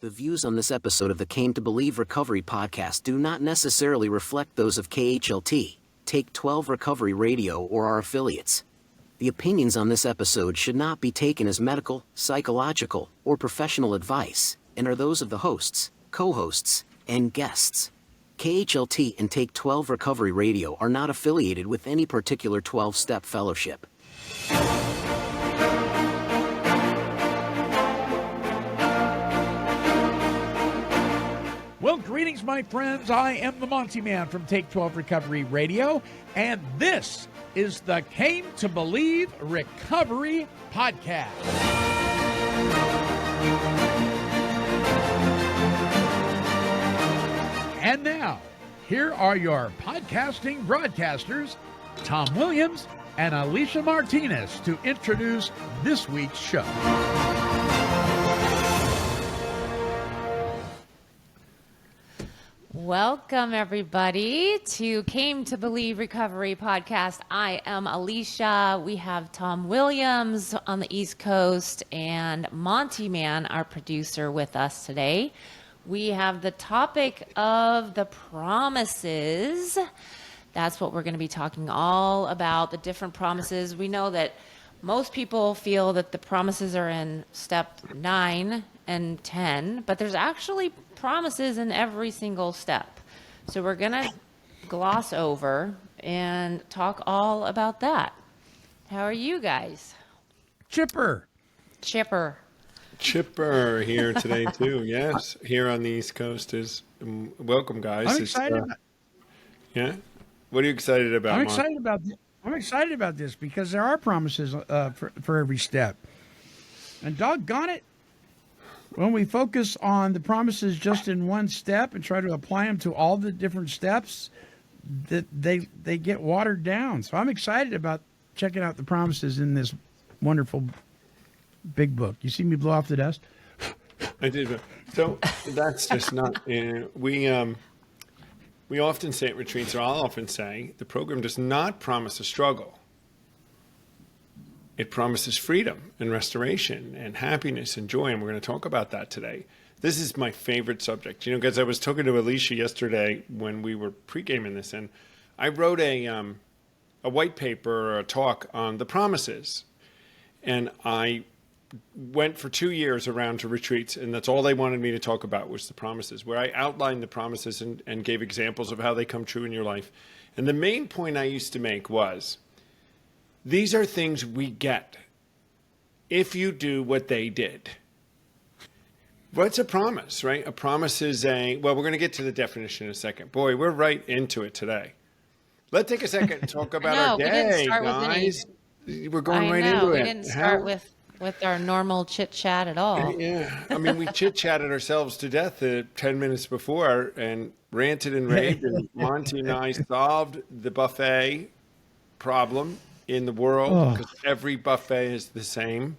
The views on this episode of the Came to Believe Recovery podcast do not necessarily reflect those of KHLT, Take 12 Recovery Radio, or our affiliates. The opinions on this episode should not be taken as medical, psychological, or professional advice, and are those of the hosts, co-hosts, and guests. KHLT and Take 12 Recovery Radio are not affiliated with any particular 12-step fellowship. Well, greetings, my friends. I am the Monty'man from Take 12 Recovery Radio, and this is the Came to Believe Recovery Podcast. And now, here are your podcasting broadcasters, Tom Williams and Alicia Martinez, to introduce this week's show. Welcome, everybody, to Came to Believe Recovery Podcast. I am Alicia. We have Tom Williams on the East Coast and Monty'man, our producer, with us today. We have the topic of the promises. That's what we're going to be talking all about, the different promises. We know that most people feel that the promises are in step 9 and 10, but there's actually promises in every single step. So we're going to gloss over and talk all about that. How are you guys? Chipper here today too. Yes, here on the East Coast is welcome, guys. I'm excited. Yeah, what are you excited about? I'm excited about this because there are promises for every step, and doggone it, when we focus on the promises just in one step and try to apply them to all the different steps, that they get watered down. So I'm excited about checking out the promises in this wonderful big book. You see me blow off the dust? I did. So that's just not. We often say at retreats, or I'll often say, the program does not promise a struggle. It promises freedom and restoration and happiness and joy, and we're going to talk about that today. This is my favorite subject, because I was talking to Alicia yesterday when we were pre-gaming this, and I wrote a white paper or a talk on the promises, and I went for 2 years around to retreats, and that's all they wanted me to talk about was the promises, where I outlined the promises and gave examples of how they come true in your life. And the main point I used to make was, these are things we get if you do what they did. What's a promise, right? A promise is we're going to get to the definition in a second. Boy, we're right into it today. Let's take a second and talk about our day, guys. We're going right into it. We didn't start with our normal chit-chat at all. Yeah. I mean, we chit-chatted ourselves to death 10 minutes before and ranted and raved, and Monty and I solved the buffet problem in the world, because every buffet is the same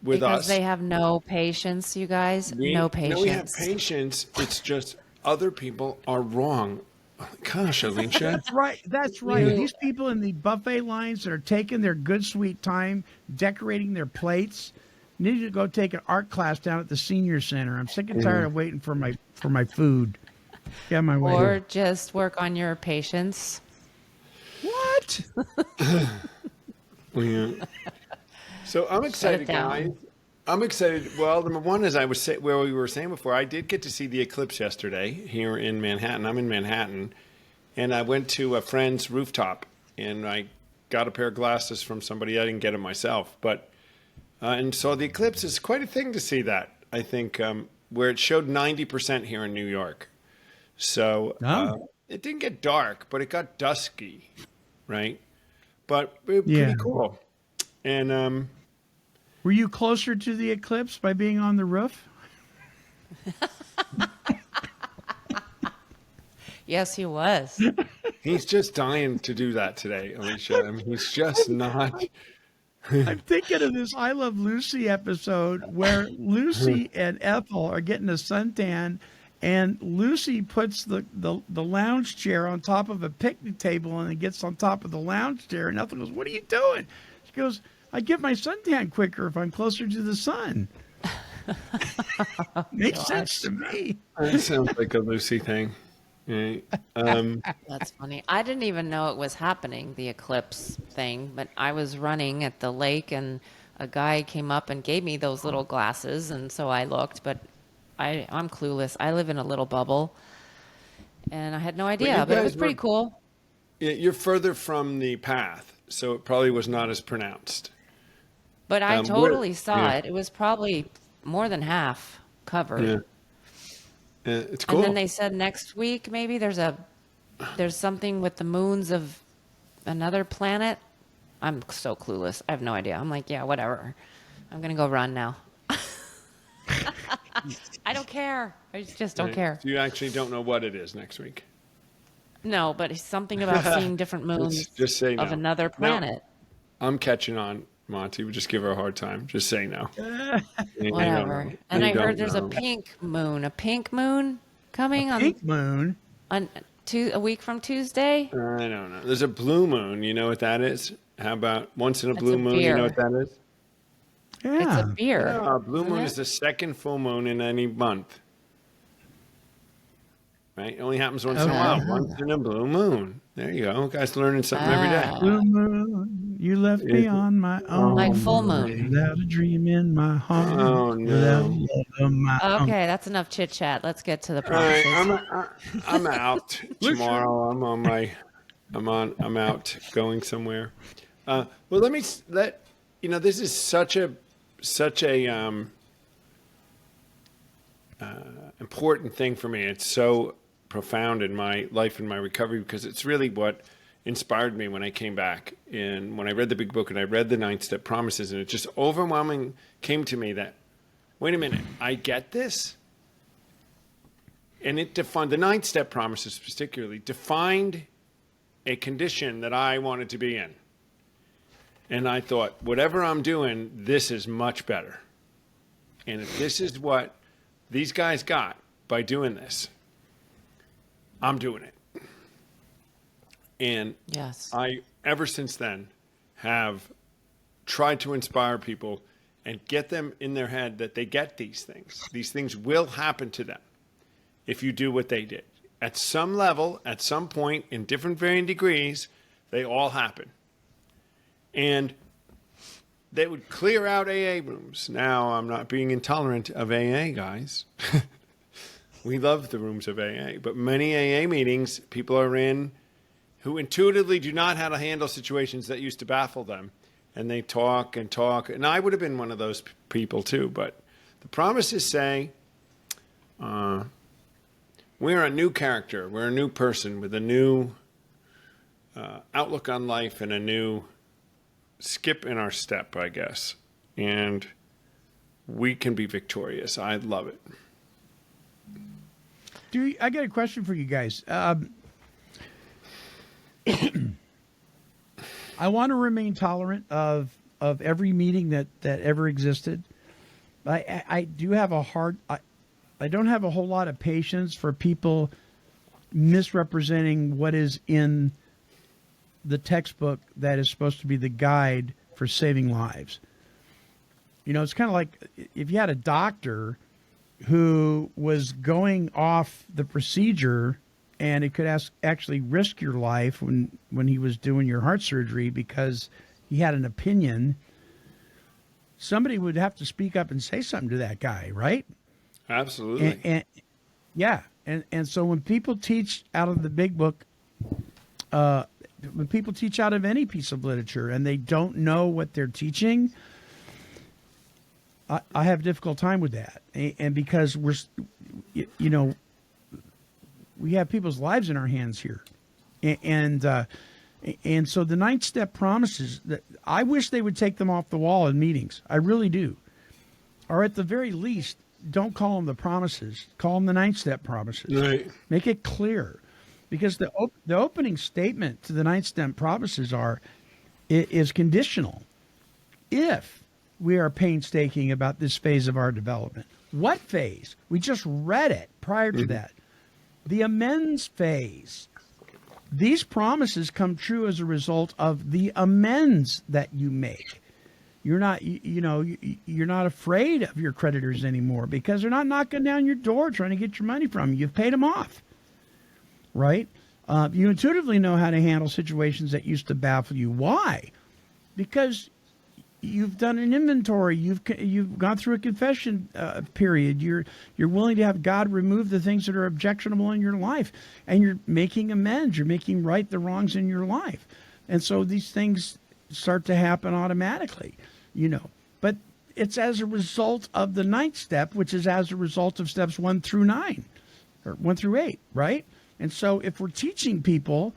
with us. Because they have no patience, you guys. No patience. No, we have patience. It's just other people are wrong. Gosh, Alicia. That's right. These people in the buffet lines that are taking their good, sweet time, decorating their plates, need to go take an art class down at the senior center. I'm sick and tired of waiting for my food. Get my way. Or just work on your patience. What? Yeah. So I'm excited, guys. I'm excited. Well, number one, as we were saying before, I did get to see the eclipse yesterday here in Manhattan. I'm in Manhattan, and I went to a friend's rooftop, and I got a pair of glasses from somebody. I didn't get them myself, but and so the eclipse is quite a thing to see that. I think where it showed 90% here in New York. So it didn't get dark, but it got dusky. Right, but pretty cool. And were you closer to the eclipse by being on the roof? Yes, he was. He's just dying to do that today, Alicia. I mean, he's just not. I'm thinking of this I Love Lucy episode where Lucy and Ethel are getting a suntan, and Lucy puts the lounge chair on top of a picnic table and then gets on top of the lounge chair, and Ethel goes, "What are you doing?" She goes, "I get my suntan quicker if I'm closer to the sun." Makes sense to me. That sounds like a Lucy thing. Right. That's funny. I didn't even know it was happening, the eclipse thing, but I was running at the lake and a guy came up and gave me those little glasses, and so I looked, but I'm clueless. I live in a little bubble, and I had no idea, but it was pretty cool. You're further from the path, so it probably was not as pronounced. But I totally saw it. It was probably more than half covered. Yeah. It's cool. And then they said next week maybe there's something with the moons of another planet. I'm so clueless. I have no idea. I'm like, yeah, whatever. I'm gonna go run now. I don't care. I just don't care. You actually don't know what it is next week. No, but it's something about seeing different moons just say of no. another planet. No, I'm catching on, Monty. We just give her a hard time. Just say no. Whatever. And I heard there's a pink moon coming on Pink moon. a week from Tuesday. I don't know. There's a blue moon. You know what that is? How about once in a blue moon? beer. You know what that is? Yeah. It's a beer. Yeah, blue moon it? is the second full moon in any month. Right? It only happens once in a while. Once in a blue moon. There you go. Guys learning something every day. Blue moon, you left me on my own. Like full moon. Without a dream in my heart. Oh, Without no. love of my own. Okay, that's enough chit chat. Let's get to the All right, promises. I'm out tomorrow. I'm out going somewhere. Well, this is such a important thing for me. It's so profound in my life and my recovery because it's really what inspired me when I came back and when I read the big book and I read the 9-step promises, and it just overwhelming came to me that, wait a minute, I get this. And it defined, the 9-step promises particularly, defined a condition that I wanted to be in. And I thought, whatever I'm doing, this is much better. And if this is what these guys got by doing this, I'm doing it. And Yes. I, ever since then, have tried to inspire people and get them in their head that they get these things. These things will happen to them if you do what they did. At some level, at some point, in different varying degrees, they all happen. And they would clear out AA rooms. Now, I'm not being intolerant of AA, guys. We love the rooms of AA. But many AA meetings, people are in who intuitively do not how to handle situations that used to baffle them. And they talk and talk. And I would have been one of those people too. But the promises say, we're a new character. We're a new person with a new outlook on life and a new skip in our step, I guess. And we can be victorious. I love it. I got a question for you guys. I want to remain tolerant of every meeting that ever existed. I do have I don't have a whole lot of patience for people misrepresenting what is in the textbook that is supposed to be the guide for saving lives. You know, it's kind of like if you had a doctor who was going off the procedure and it could actually risk your life when he was doing your heart surgery because he had an opinion, somebody would have to speak up and say something to that guy, right? Absolutely. And so when people teach out of the big book, when people teach out of any piece of literature and they don't know what they're teaching, I have a difficult time with that. And because we have people's lives in our hands here. And so the 9-step promises, that I wish they would take them off the wall in meetings. I really do. Or at the very least, don't call them the promises. Call them the 9-step promises. Right. Make it clear. Because the opening statement to the 9-step promises is conditional. If we are painstaking about this phase of our development. What phase? We just read it prior to that. The amends phase. These promises come true as a result of the amends that you make. You're not, you're not afraid of your creditors anymore because they're not knocking down your door trying to get your money from you. You've paid them off, right? You intuitively know how to handle situations that used to baffle you. Why? Because you've done an inventory. You've gone through a confession period. You're willing to have God remove the things that are objectionable in your life, and you're making amends. You're making right the wrongs in your life, and so these things start to happen automatically, But it's as a result of the ninth step, which is as a result of steps 1 through 9, or 1 through 8, right? And so if we're teaching people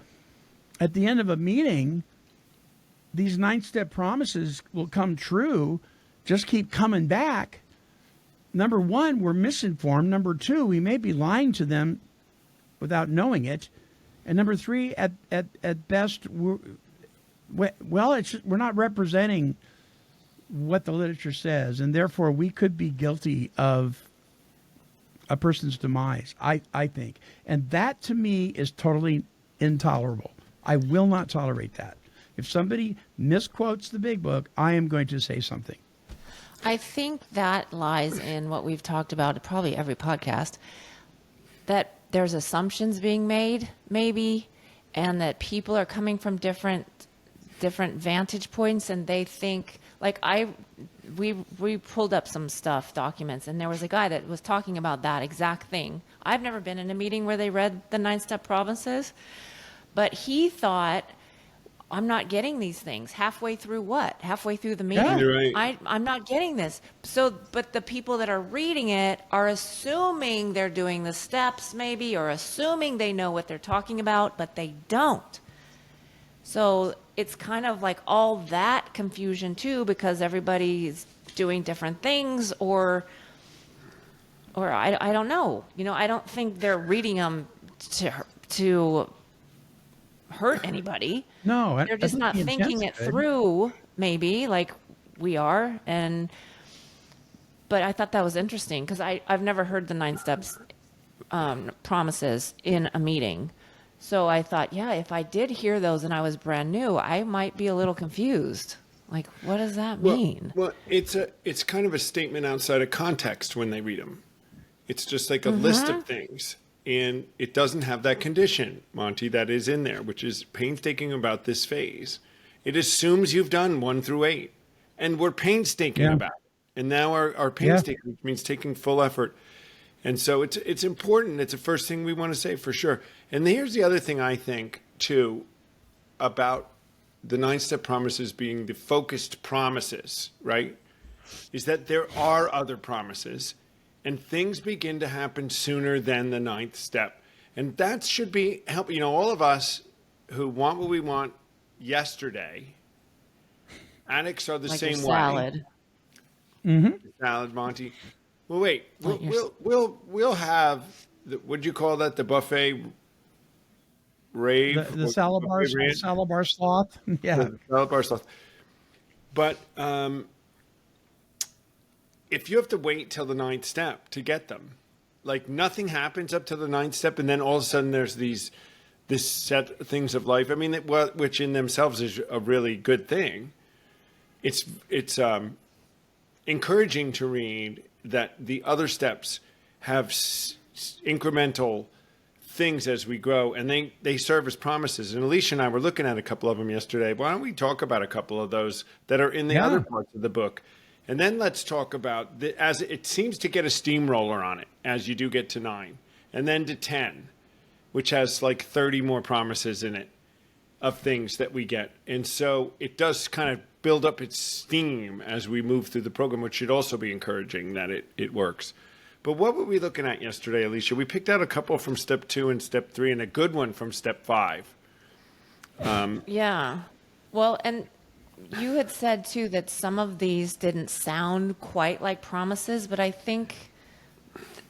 at the end of a meeting, these 9-step promises will come true, just keep coming back. Number 1, we're misinformed. Number 2, we may be lying to them without knowing it. And number 3, at best, we're not representing what the literature says, and therefore we could be guilty of a person's demise, I think. And that, to me, is totally intolerable. I will not tolerate that. If somebody misquotes the big book, I am going to say something. I think that lies in what we've talked about at probably every podcast, that there's assumptions being made, maybe, and that people are coming from different vantage points, and they think, like, we pulled up some documents, and there was a guy that was talking about that exact thing. I've never been in a meeting where they read the 9-step promises, but he thought, I'm not getting these things. Halfway through what? Halfway through the meeting? Yeah. You're right. I'm not getting this. So, but the people that are reading it are assuming they're doing the steps maybe, or assuming they know what they're talking about, but they don't. So it's kind of like all that confusion too, because everybody's doing different things, or I don't know. I don't think they're reading them to hurt anybody. No, They're just not thinking it through, maybe, like we are. But I thought that was interesting because I've never heard the 9 steps promises in a meeting. So I thought, yeah, if I did hear those and I was brand new, I might be a little confused. Like, what does that mean? Well, it's kind of a statement outside of context when they read them. It's just like a list of things. And it doesn't have that condition, Monty, that is in there, which is painstaking about this phase. It assumes you've done 1 through 8. And we're painstaking about it. And now our painstaking means taking full effort. And so it's important. It's the first thing we want to say for sure. And here's the other thing I think, too, about the 9-step promises being the focused promises, right? Is that there are other promises, and things begin to happen sooner than the 9th step. And that should be helping, all of us who want what we want yesterday. Addicts are the Like same your way. salad. Mm-hmm. Salad, Monty. Well, wait. We'll have what'd you call that? The buffet rave. The salad bar sloth. Yeah. Salad bar sloth. But if you have to wait till the 9th step to get them, like nothing happens up to the 9th step, and then all of a sudden there's this set of things of life. I mean, which in themselves is a really good thing. It's encouraging to read that the other steps have incremental things as we grow, and they serve as promises. And Alicia and I were looking at a couple of them yesterday. Why don't we talk about a couple of those that are in the other parts of the book? And then let's talk about, as it seems to get a steamroller on it as you do get to 9, and then to 10, which has like 30 more promises in it of things that we get. And so it does kind of build up its steam as we move through the program, which should also be encouraging that it works. But what were we looking at yesterday, Alicia? We picked out a couple from step 2 and step 3 and a good one from step 5. Yeah. Well, and you had said too that some of these didn't sound quite like promises, but I think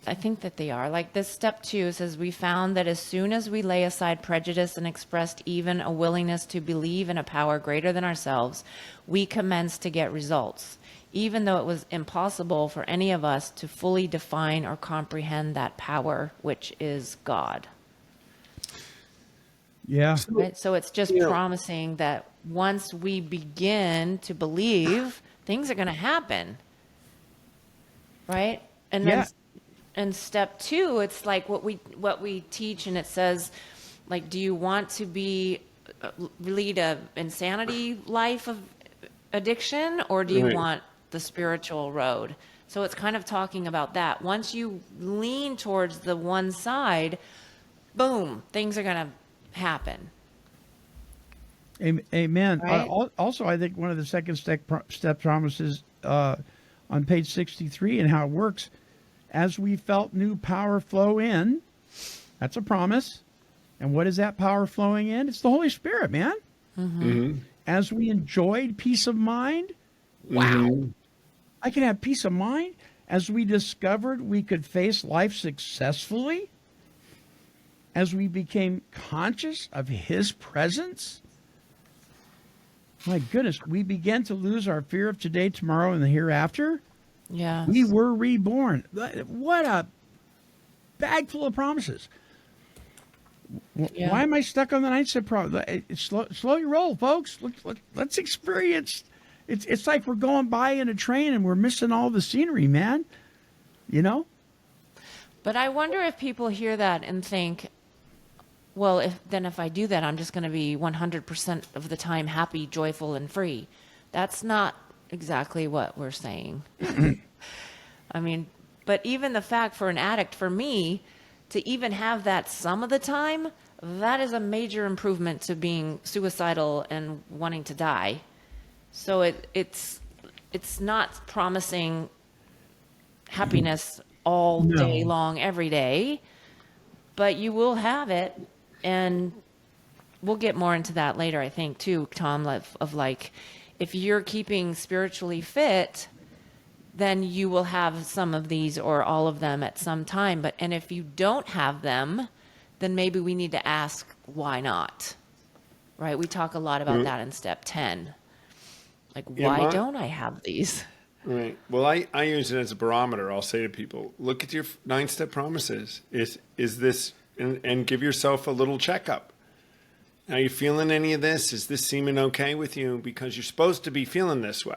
that they are. Like this step 2 says, we found that as soon as we lay aside prejudice and expressed even a willingness to believe in a power greater than ourselves, we commenced to get results, even though it was impossible for any of us to fully define or comprehend that power, which is God. Yeah. Right? So it's just promising that once we begin to believe things are going to happen. Right? And then in step 2, it's like what we teach, and it says, like, do you want to lead a insanity life of addiction, or do you want the spiritual road? So it's kind of talking about that. Once you lean towards the one side, boom, things are going to happen. Amen. Right? Also, I think one of the second step promises on page 63 and how it works, as we felt new power flow in, that's a promise. And what is that power flowing in? It's the Holy Spirit, man. As we enjoyed peace of mind, wow, I can have peace of mind. As we discovered we could face life successfully, as we became conscious of His presence, my goodness, we began to lose our fear of today, tomorrow, and the hereafter. Yeah. We were reborn. What a bag full of promises. Yeah. Why am I stuck on the 9 step promise? Slow your roll, folks. Let's experience. It's like we're going by in a train and we're missing all the scenery, man. You know? But I wonder if people hear that and think, well, if I do that, I'm just going to be 100% of the time happy, joyful, and free. That's not exactly what we're saying. I mean, but even the fact for an addict, for me, to even have that some of the time, that is a major improvement to being suicidal and wanting to die. So it's not promising happiness all day long, every day, but you will have it. And we'll get more into that later, I think, too, Tom, of like, if you're keeping spiritually fit, then you will have some of these or all of them at some time. And if you don't have them, then maybe we need to ask, why not? Right? We talk a lot about that in step 10. Like, why don't I have these? Right. Well, I use it as a barometer. I'll say to people, look at your 9 step promises. Is this, and give yourself a little checkup. Are you feeling any of this? Is this seeming okay with you? Because you're supposed to be feeling this way.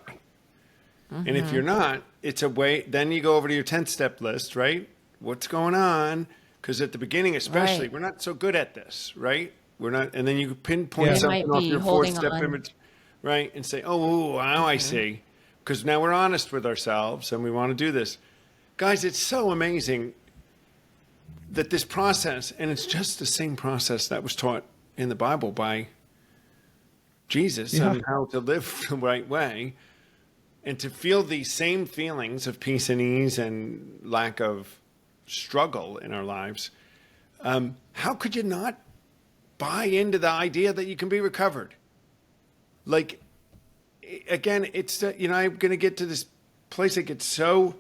And if you're not, it's a way, then you go over to your 10th step list, right? What's going on? Because at the beginning, especially, we're not so good at this, right? We're not, and then you pinpoint something off your 4th step image, right? And say, oh, now I see. Because now we're honest with ourselves and we want to do this. Guys, it's so amazing that this process, and it's just the same process that was taught in the Bible by Jesus on how to live the right way, and to feel these same feelings of peace and ease and lack of struggle in our lives. How could you not buy into the idea that you can be recovered? Like, again, it's, I'm going to get to this place that gets so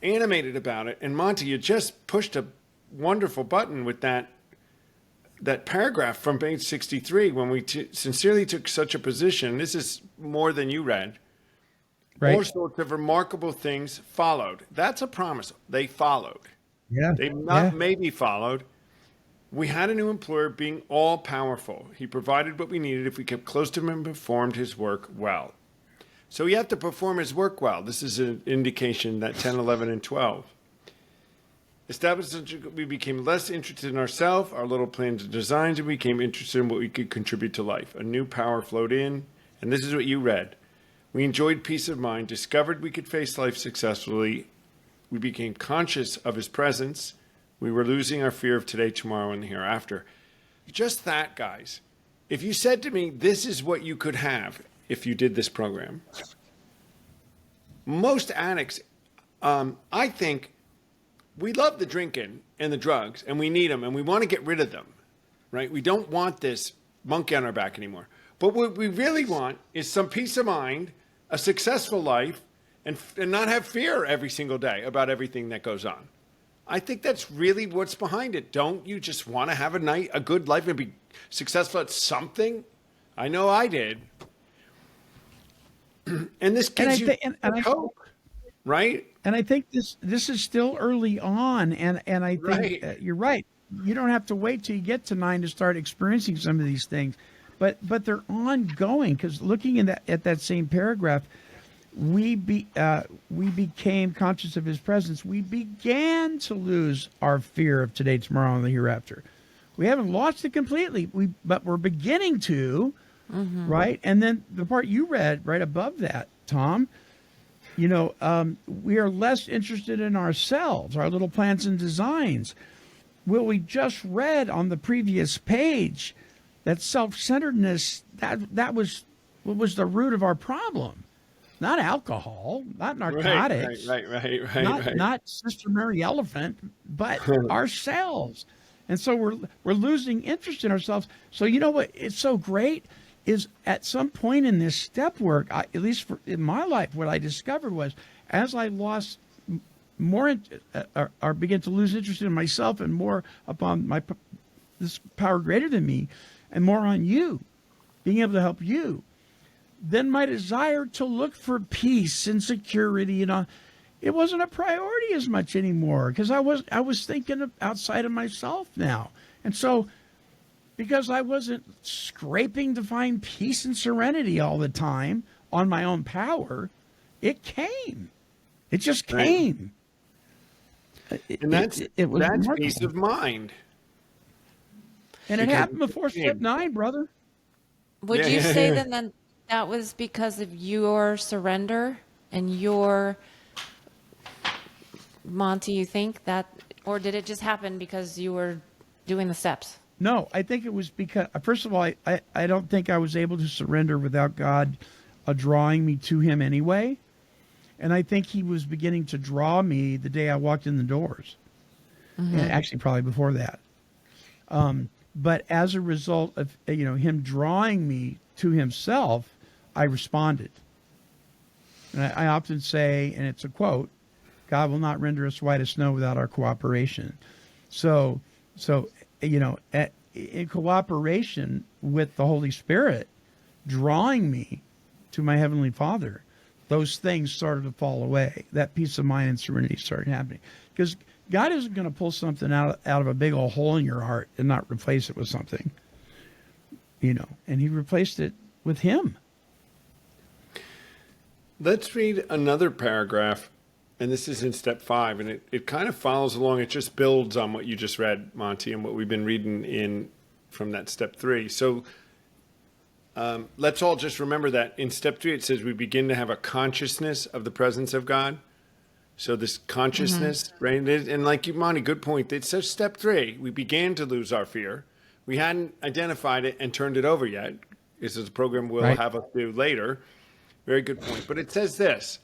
animated about it. And Monty, you just pushed a wonderful button with that paragraph from page 63 when we sincerely took such a position. This is more than you read. Right. All sorts of remarkable things followed. That's a promise. They followed. Yeah. They not maybe followed. We had a new employer being all powerful. He provided what we needed if we kept close to him and performed his work well. So he had to perform his work well. This is an indication that 10, 11, and 12. Established, we became less interested in ourselves, our little plans and designs, and we became interested in what we could contribute to life. A new power flowed in, and this is what you read. We enjoyed peace of mind, discovered we could face life successfully. We became conscious of his presence. We were losing our fear of today, tomorrow, and the hereafter. Just that, guys. If you said to me, this is what you could have if you did this program. Most addicts, I think, we love the drinking and the drugs, and we need them, and we want to get rid of them, right? We don't want this monkey on our back anymore. But what we really want is some peace of mind, a successful life, and not have fear every single day about everything that goes on. I think that's really what's behind it. Don't you just want to have a good life and be successful at something? I know I did. And this gives you hope, right? And I think this is still early on, and I think you're right. You don't have to wait till you get to 9 to start experiencing some of these things, but they're ongoing. Because looking at that same paragraph, we became conscious of his presence, we began to lose our fear of today, tomorrow, and the hereafter. We haven't lost it completely, but we're beginning to, right? And then the part you read right above that, Tom, we are less interested in ourselves, our little plans and designs. Well, we just read on the previous page that self-centeredness, that was what was the root of our problem. Not alcohol, not narcotics, Right. not Sister Mary Elephant, but ourselves. And so we're losing interest in ourselves. So you know what? It's so great is at some point in this step work, at least in my life, what I discovered was as I lost more or began to lose interest in myself and more upon this power greater than me, and more on you, being able to help you, then my desire to look for peace and security it wasn't a priority as much anymore because I was thinking outside of myself now. And so because I wasn't scraping to find peace and serenity all the time on my own power, it came. It just came. And that's remarkable. peace of mind. And it happened before step 9, brother. Would you say then that was because of your surrender and your, Monty, you think that, or did it just happen because you were doing the steps? No, I think it was because, first of all, I don't think I was able to surrender without God drawing me to him anyway. And I think he was beginning to draw me the day I walked in the doors. And actually, probably before that. But as a result of him drawing me to himself, I responded. And I often say, and it's a quote, God will not render us white as snow without our cooperation. So in cooperation with the Holy Spirit, drawing me to my Heavenly Father, those things started to fall away. That peace of mind and serenity started happening. Because God isn't going to pull something out of a big old hole in your heart and not replace it with something. And he replaced it with him. Let's read another paragraph, and this is in step 5, and it kind of follows along. It just builds on what you just read, Monty, and what we've been reading from that step 3. So let's all just remember that in step 3, it says we begin to have a consciousness of the presence of God. So this consciousness, right? And like you, Monty, good point. It says step 3, we began to lose our fear. We hadn't identified it and turned it over yet. This is a program we'll have us do later. Very good point. But it says this.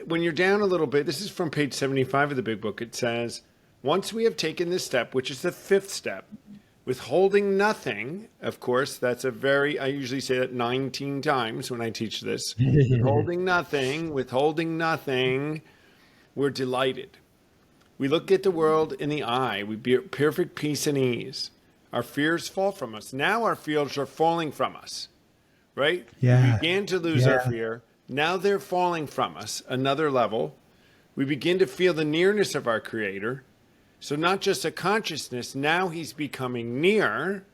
When you're down a little bit, this is from page 75 of the big book. It says, once we have taken this step, which is the 5th step, withholding nothing, of course, that's I usually say that 19 times when I teach this. withholding nothing, we're delighted. We look at the world in the eye. We be at perfect peace and ease. Our fears fall from us. Now our fears are falling from us, right? Yeah. We began to lose our fear. Now they're falling from us, another level. We begin to feel the nearness of our Creator. So not just a consciousness, now he's becoming near.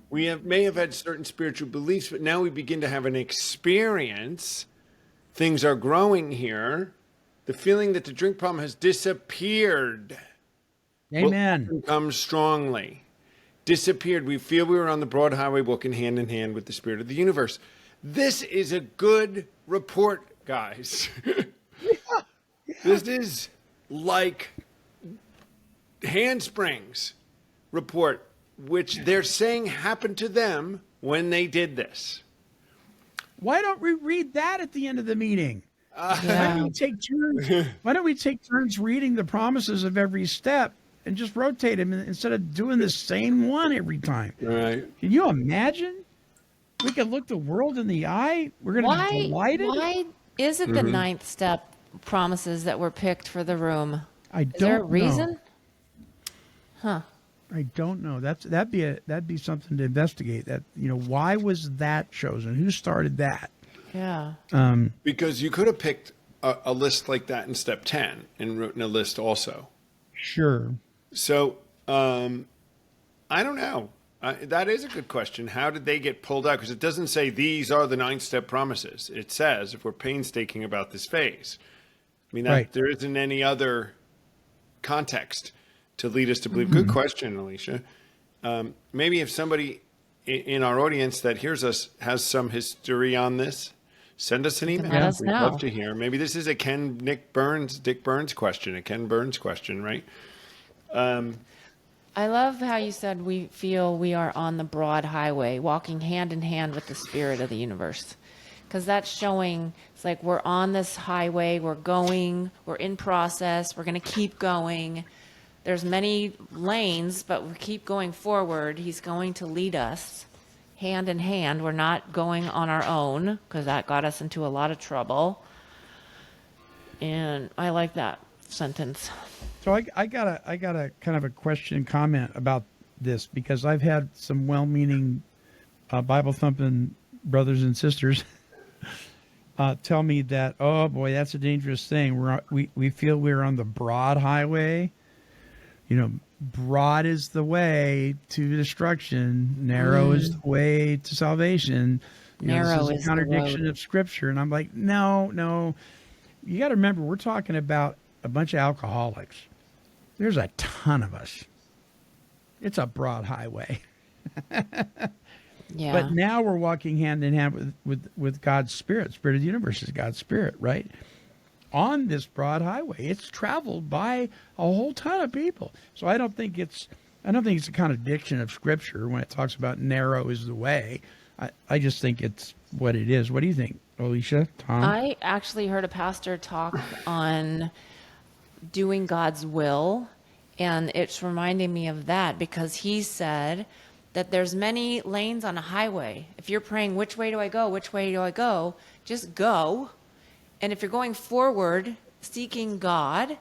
We may have had certain spiritual beliefs, but now we begin to have an experience. Things are growing here. The feeling that the drink problem has disappeared. Amen. Comes strongly. Disappeared. We feel we were on the broad highway walking hand in hand with the spirit of the universe. This is a good report, guys. This is like handsprings report, which they're saying happened to them when they did this. Why don't we read that at the end of the meeting? Why don't we take turns reading the promises of every step and just rotate them instead of doing the same one every time? Right. Can you imagine? We could look the world in the eye. We're going to be delighted. Why is it the 9th step promises that were picked for the room? Is there a reason? Huh. I don't know. That'd be something to investigate. That why was that chosen? Who started that? Yeah. Because you could have picked a list like that in step 10 and written a list also. Sure. So I don't know. That is a good question. How did they get pulled out? Because it doesn't say these are the 9-step promises. It says, if we're painstaking about this phase. I mean, Right. there isn't any other context to lead us to believe. Good question, Alicia. Maybe if somebody in our audience that hears us has some history on this, send us an email. Let us We'd know. love to hear. Maybe this is a Dick Burns question, a Ken Burns question, right? I love how you said we feel we are on the broad highway, walking hand in hand with the spirit of the universe. Because that's showing, it's like we're on this highway, we're going, we're in process, we're going to keep going. There's many lanes, but we keep going forward. He's going to lead us hand in hand. We're not going on our own, because that got us into a lot of trouble. And I like that sentence. So I got a kind of a question comment about this, because I've had some well-meaning Bible thumping brothers and sisters tell me that, oh boy, that's a dangerous thing. We feel we're on the broad highway. You know, broad is the way to destruction. Narrow is the way to salvation. You know, Narrow this is a the contradiction road. of Scripture. And I'm like, no. You got to remember, we're talking about a bunch of alcoholics. There's a ton of us. It's a broad highway. Yeah. But now we're walking hand in hand with God's Spirit. Spirit of the universe is God's Spirit, right? On this broad highway, it's traveled by a whole ton of people. So I don't think it's a contradiction of Scripture when it talks about narrow is the way. I just think it's what it is. What do you think, Alicia, Tom? I actually heard a pastor talk on doing God's will, and it's reminding me of that, because he said that there's many lanes on a highway. If you're praying, which way do I go? Which way do I go? Just go. And if you're going forward, seeking God,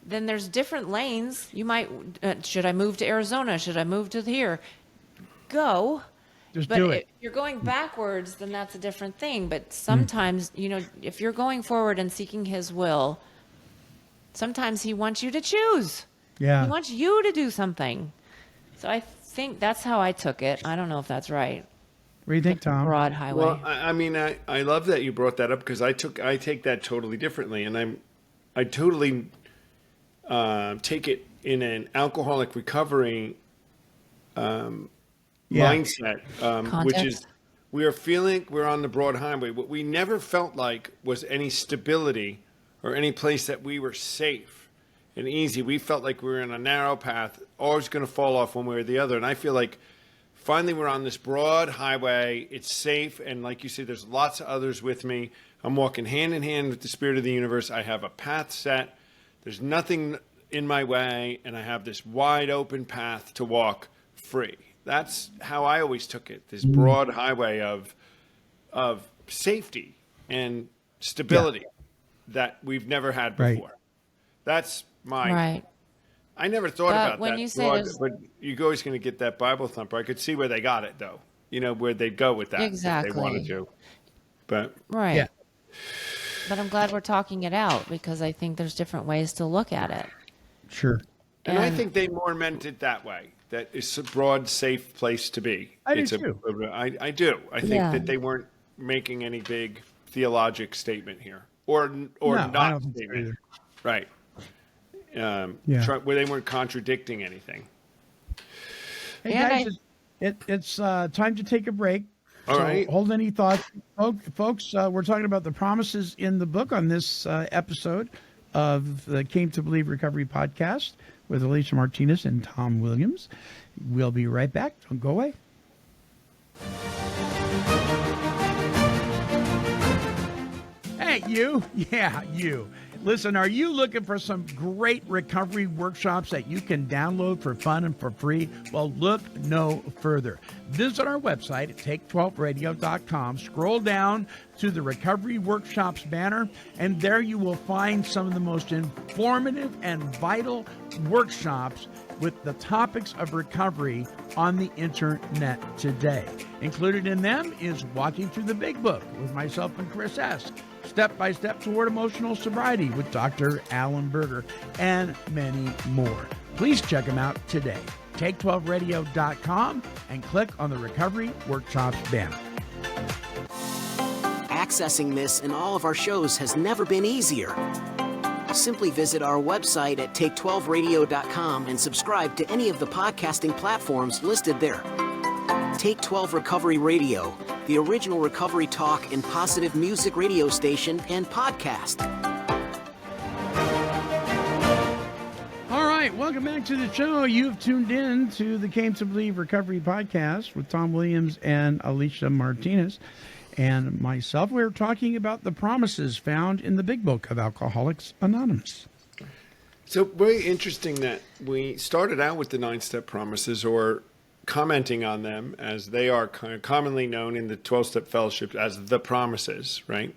then there's different lanes. You might, should I move to Arizona? Should I move to here? Go. Just But do if it. you're going backwards, then that's a different thing. But sometimes, if you're going forward and seeking his will, sometimes he wants you to choose. Yeah. He wants you to do something. So I think that's how I took it. I don't know if that's right. What do you think, Tom? Broad highway. Well, I mean, I love that you brought that up, because I take that totally differently, and I totally take it in an alcoholic recovery mindset, which is Context. we are feeling we're on the broad highway. What we never felt like was any stability or any place that we were safe and easy. We felt like we were in a narrow path, always going to fall off one way or the other. And I feel like finally we're on this broad highway. It's safe. And like you said, there's lots of others with me. I'm walking hand in hand with the Spirit of the universe. I have a path set. There's nothing in my way. And I have this wide open path to walk free. That's how I always took it. This broad highway of safety and stability that we've never had Right. before. That's my. Right. I never thought But about when that. you say broad, there's- but you're always going to get that Bible thumper. I could see where they got it, though. Where they'd go with that if they wanted Exactly. to. But Right. Yeah. But I'm glad we're talking it out, because I think there's different ways to look at it. Sure. and I And- think they more meant it that way. That it's a broad, safe place to be. I do it's too. I do. I think Yeah. that they weren't making any big theologic statement here, or No, I not don't think so statement, either. right? Yeah. Where they weren't contradicting anything. Hey And guys, it's time to take a break. All So right. hold any thoughts, folks. We're talking about the promises in the book on this episode of the Came to Believe Recovery podcast with Alicia Martinez and Tom Williams. We'll be right back. Don't go away. Hey, you. Yeah, you. Listen, are you looking for some great recovery workshops that you can download for fun and for free? Well, look no further. Visit our website at take12radio.com. Scroll down to the Recovery Workshops banner, and there you will find some of the most informative and vital workshops with the topics of recovery on the internet today. Included in them is Walking Through the Big Book with myself and Chris S., Step by Step Toward Emotional Sobriety with Dr. Alan Berger, and many more. Please check them out today. take12radio.com and click on the Recovery Workshops banner. Accessing this and all of our shows has never been easier. Simply visit our website at take12radio.com and subscribe to any of the podcasting platforms listed there. Take 12 Recovery Radio, the original recovery talk and positive music radio station and podcast. All right, welcome back to the show. You've tuned in to the Came to Believe Recovery podcast with Tom Williams and Alicia Martinez and myself. We're talking about the promises found in the Big Book of Alcoholics Anonymous. So very interesting that we started out with the 9-step promises, or commenting on them as they are kind of commonly known in the 12-step fellowship as the promises, right?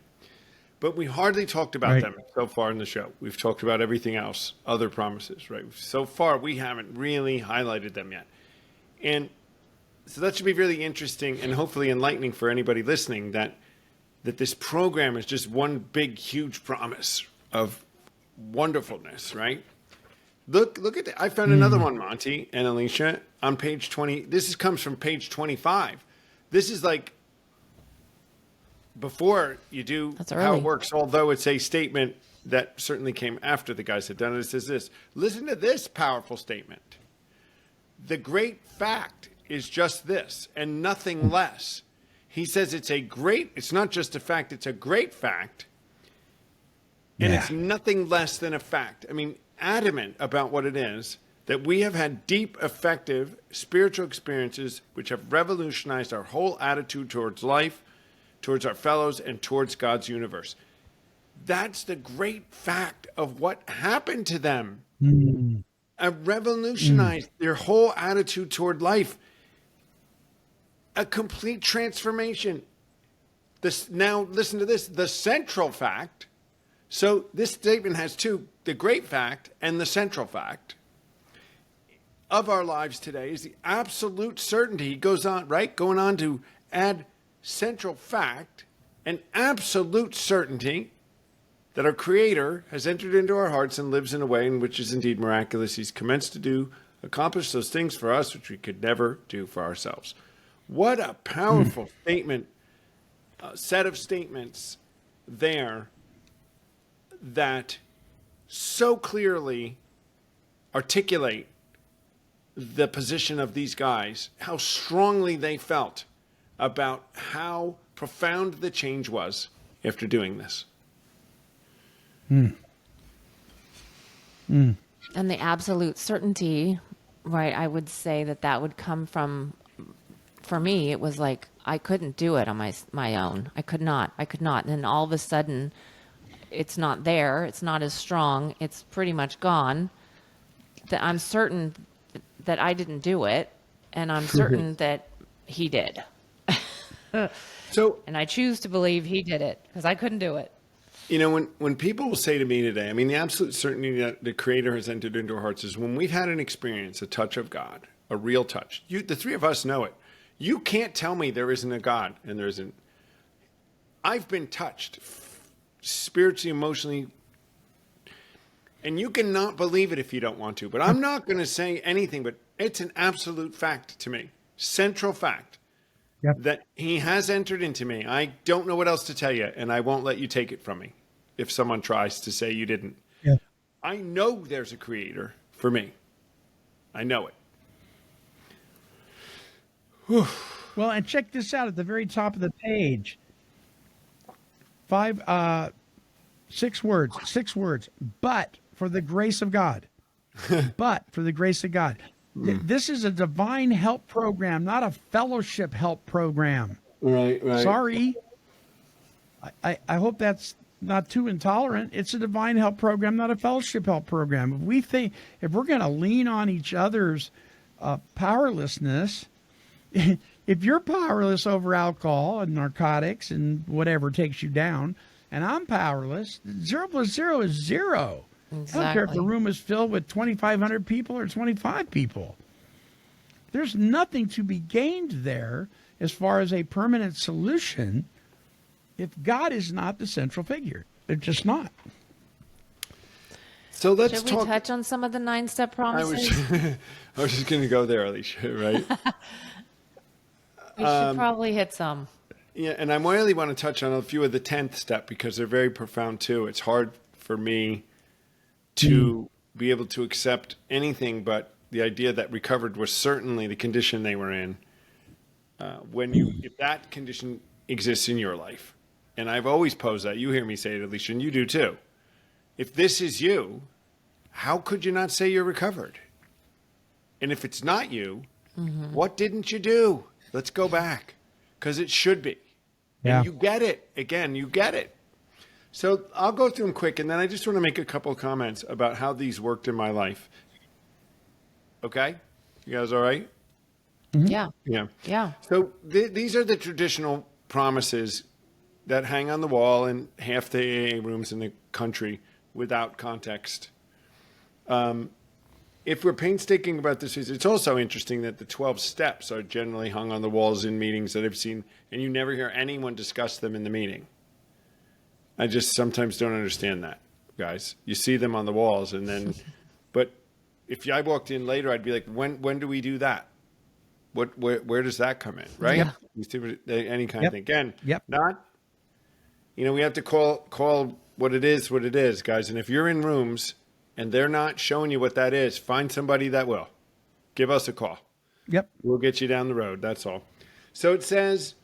But we hardly talked about them so far in the show. We've talked about everything else, other promises, right? So far, we haven't really highlighted them yet. And so that should be really interesting and hopefully enlightening for anybody listening, that this program is just one big, huge promise of wonderfulness, right? Look at that. I found another one, Monty and Alicia, on page 20. This comes from page 25. This is like before you do how it works, although it's a statement that certainly came after the guys had done it. It says this. Listen to this powerful statement. The great fact is just this and nothing less. He says it's not just a fact, it's a great fact. And it's nothing less than a fact. I mean, adamant about what it is, that we have had deep, effective spiritual experiences which have revolutionized our whole attitude towards life, towards our fellows, and towards God's universe. That's the great fact of what happened to them. Revolutionized their whole attitude toward life. A complete transformation. Now, listen to this. The central fact. So this statement has two, the great fact and the central fact of our lives today is the absolute certainty. He goes on, right? Going on to add central fact and absolute certainty that our Creator has entered into our hearts and lives in a way in which is indeed miraculous. He's commenced to accomplish those things for us which we could never do for ourselves. What a powerful statement, set of statements there that so clearly articulate the position of these guys, how strongly they felt about how profound the change was after doing this. And the absolute certainty, right, I would say that would come from, for me, it was like, I couldn't do it on my own. I could not. And then all of a sudden, it's not there. It's not as strong. It's pretty much gone. That I'm certain that I didn't do it, and I'm certain that he did. And I choose to believe he did it because I couldn't do it. You know, when people will say to me today, I mean, the absolute certainty that the Creator has entered into our hearts is when we've had an experience, a touch of God, a real touch. The three of us know it. You can't tell me there isn't a God and there isn't. I've been touched spiritually, emotionally, and you cannot believe it if you don't want to. But I'm not going to say anything, but it's an absolute fact to me, central fact, that he has entered into me. I don't know what else to tell you, and I won't let you take it from me if someone tries to say you didn't. Yeah. I know there's a Creator for me. I know it. Whew. Well, and check this out at the very top of the page. 6 words, but for the grace of God. But for the grace of God. This is a divine help program, not a fellowship help program. Right. Sorry. I hope that's not too intolerant. It's a divine help program, not a fellowship help program. If we're going to lean on each other's powerlessness, if you're powerless over alcohol and narcotics and whatever takes you down, and I'm powerless, 0 plus 0 is 0. Exactly. I don't care if the room is filled with 2,500 people or 25 people. There's nothing to be gained there as far as a permanent solution if God is not the central figure. They're just not. So let's Should we talk. touch on some of the 9-step I was, promises? I was just going to go there, Alicia, right? We should probably hit some. Yeah, and I really want to touch on a few of the 10th step because they're very profound too. It's hard for me to be able to accept anything but the idea that recovered was certainly the condition they were in. If that condition exists in your life, and I've always posed that, you hear me say it, Alicia, and you do too. If this is you, how could you not say you're recovered? And if it's not you, what didn't you do? Let's go back, because it should be. Yeah. And you get it. Again, you get it. So I'll go through them quick, and then I just want to make a couple of comments about how these worked in my life. Okay? You guys all right? Yeah. Yeah. Yeah. So these are the traditional promises that hang on the wall in half the AA rooms in the country without context. If we're painstaking about this, it's also interesting that the 12 steps are generally hung on the walls in meetings that I've seen, and you never hear anyone discuss them in the meeting. I just sometimes don't understand that, guys. You see them on the walls, and then, but if I walked in later, I'd be like, when do we do that? Where does that come in, right? Yep. You see any kind of thing. Again, Yep. not, we have to call what it is, guys. And if you're in rooms and they're not showing you what that is, find somebody that will. Give us a call. Yep. We'll get you down the road. That's all. So it says,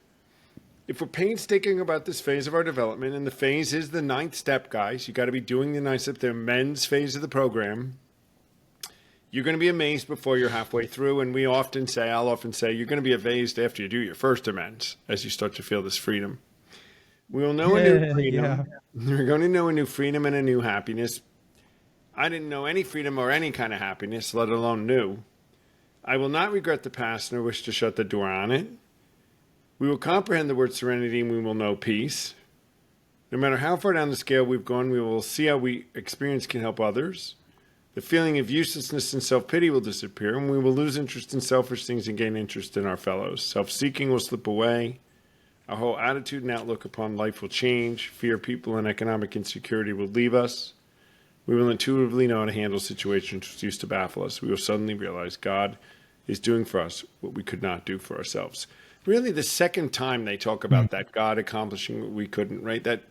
if we're painstaking about this phase of our development, and the phase is the 9th step, guys, you got to be doing the 9th step, the men's phase of the program. You're going to be amazed before you're halfway through. And I'll often say, you're going to be amazed after you do your first amends as you start to feel this freedom. We will know a new freedom. Yeah. We're going to know a new freedom and a new happiness. I didn't know any freedom or any kind of happiness, let alone new. I will not regret the past nor wish to shut the door on it. We will comprehend the word serenity and we will know peace. No matter how far down the scale we've gone, we will see how we experience can help others. The feeling of uselessness and self-pity will disappear, and we will lose interest in selfish things and gain interest in our fellows. Self-seeking will slip away. Our whole attitude and outlook upon life will change. Fear, people, and economic insecurity will leave us. We will intuitively know how to handle situations which used to baffle us. We will suddenly realize God is doing for us what we could not do for ourselves. Really, the second time they talk about that, God accomplishing what we couldn't, right? That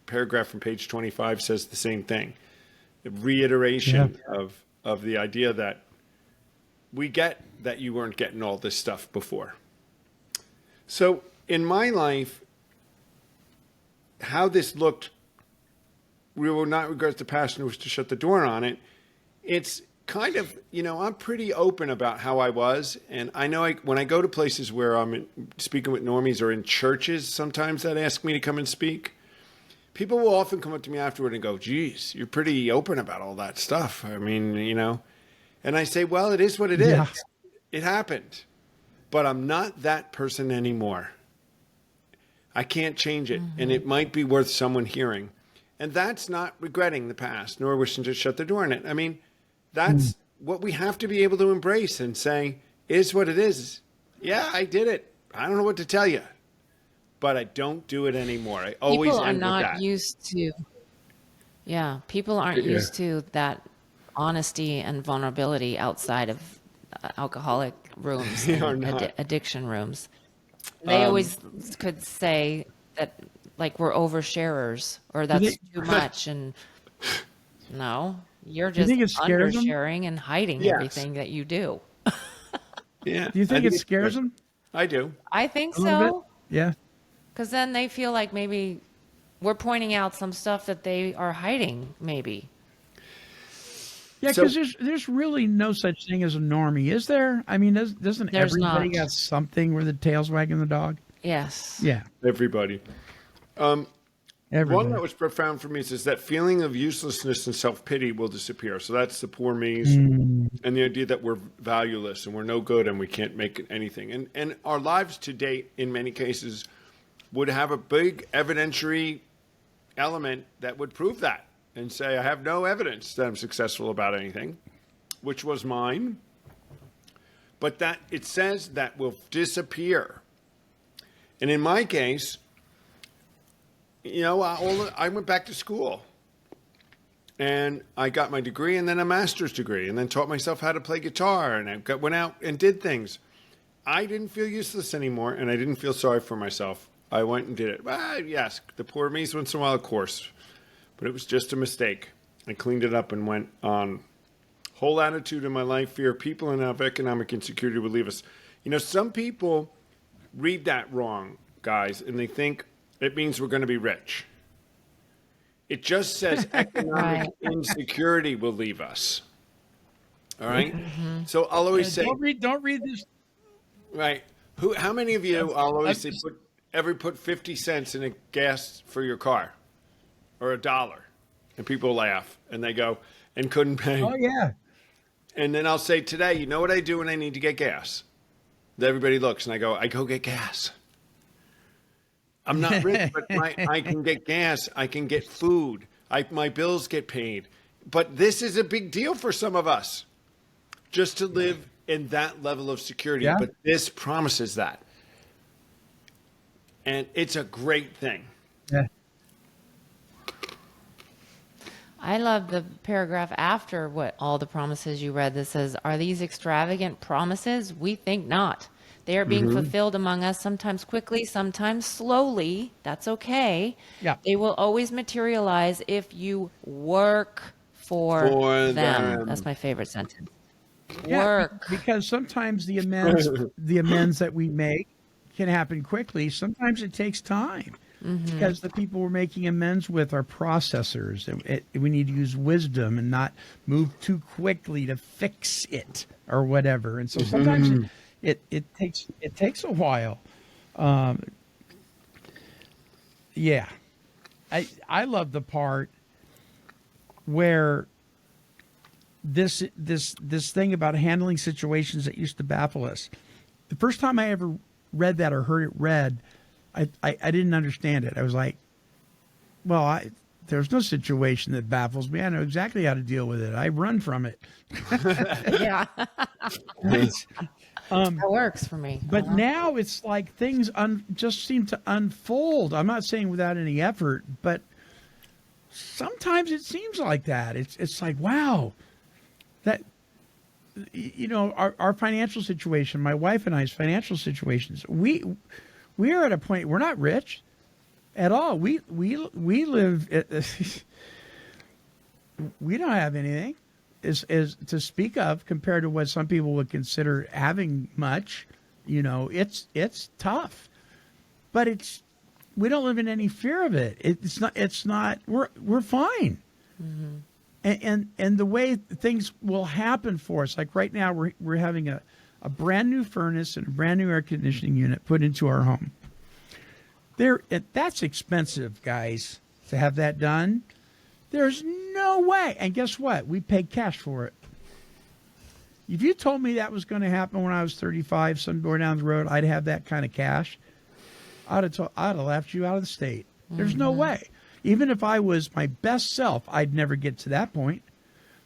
paragraph from page 25 says the same thing. The reiteration of the idea that we get that you weren't getting all this stuff before. So in my life, how this looked, we will not regret the past nor wish to shut the door on it. It's kind of, I'm pretty open about how I was. And I know when I go to places where I'm speaking with normies or in churches sometimes that ask me to come and speak, people will often come up to me afterward and go, geez, you're pretty open about all that stuff. I mean, and I say, well, it is what it is. Yeah. It happened, but I'm not that person anymore. I can't change it. And it might be worth someone hearing. And that's not regretting the past, nor wishing to shut the door on it. I mean, that's what we have to be able to embrace and say, is what it is. Yeah, I did it. I don't know what to tell you. But I don't do it anymore. I always People are end with not that. used to. Yeah, people aren't used to that honesty and vulnerability outside of alcoholic rooms They are and not. addiction rooms. They always could say that, like, we're oversharers or that's too much, and no, you're just think it scares them? undersharing and hiding Yes. everything that you do. Yeah. Do you think it scares them? I do. I think A little bit? so. Yeah. Because then they feel like maybe we're pointing out some stuff that they are hiding, maybe. Yeah, So- because there's really no such thing as a normie, is there? I mean, doesn't There's everybody not. got something where the tail's wagging the dog? Yes. Yeah, Everybody. everybody. One that was profound for me is that feeling of uselessness and self-pity will disappear. So that's the poor me's and the idea that we're valueless and we're no good and we can't make anything. And our lives to date, in many cases, would have a big evidentiary element that would prove that and say, I have no evidence that I'm successful about anything, which was mine. But that it says that will disappear. And in my case, I went back to school. And I got my degree and then a master's degree and then taught myself how to play guitar and went out and did things. I didn't feel useless anymore and I didn't feel sorry for myself. I went and did it. Yes, the poor me's once in a while, of course. But it was just a mistake. I cleaned it up and went on. Whole attitude in my life, fear of people and of economic insecurity would leave us. You know, some people read that wrong, guys, and they think it means we're going to be rich. It just says economic insecurity will leave us. All right. Mm-hmm. So I'll always say, don't read this. Right. How many of you, I'll always say, put 50 cents in a gas for your car or $1? And people laugh and they go, and couldn't pay. Oh, yeah. And then I'll say, today, you know what I do when I need to get gas? Everybody looks and I go get gas. I'm not rich, but I can get gas. I can get food. My bills get paid. But this is a big deal for some of us, just to live in that level of security. Yeah. But this promises that. And it's a great thing. Yeah. I love the paragraph after what all the promises you read that says, are these extravagant promises? We think not. They are being fulfilled among us, sometimes quickly, sometimes slowly. That's okay. Yeah. They will always materialize if you work for them. That's my favorite sentence. Yeah, work. Because sometimes the amends that we make can happen quickly. Sometimes it takes time. Because the people we're making amends with are processors. We need to use wisdom and not move too quickly to fix it or whatever. And so sometimes it takes a while. Yeah. I love the part where this thing about handling situations that used to baffle us. The first time I ever read that or heard it read, I didn't understand it. I was like, well, there's no situation that baffles me. I know exactly how to deal with it. I run from it. Yeah. That works for me. But now it's like things just seem to unfold. I'm not saying without any effort, but sometimes it seems like that. It's like, wow, that, you know, our financial situation, my wife and I's financial situations, we are at a point, we're not rich at all. We live, we don't have anything is to speak of compared to what some people would consider having much. You know, it's tough, but we don't live in any fear of it. It's not, we're fine. And the way things will happen for us, like right now we're having a brand new furnace and a brand new air conditioning unit put into our home. That's expensive, guys, to have that done. There's no way. And guess what? We paid cash for it. If you told me that was going to happen when I was 35, somewhere down the road, I'd have that kind of cash, I'd have laughed you out of the state. There's no way. Even if I was my best self, I'd never get to that point.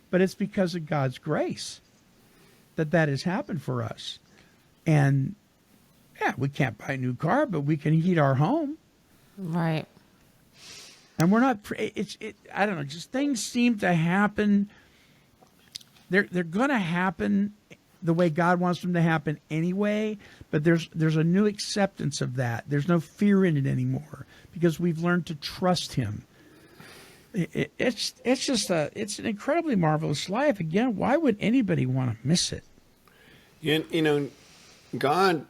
But it's because of God's grace that has happened for us. And yeah, we can't buy a new car, but we can heat our home. Right. And we're not, I don't know, just things seem to happen. They're going to happen the way God wants them to happen anyway, but there's a new acceptance of that. There's no fear in it anymore because we've learned to trust Him. It's an incredibly marvelous life. Again, why would anybody want to miss it? You know, God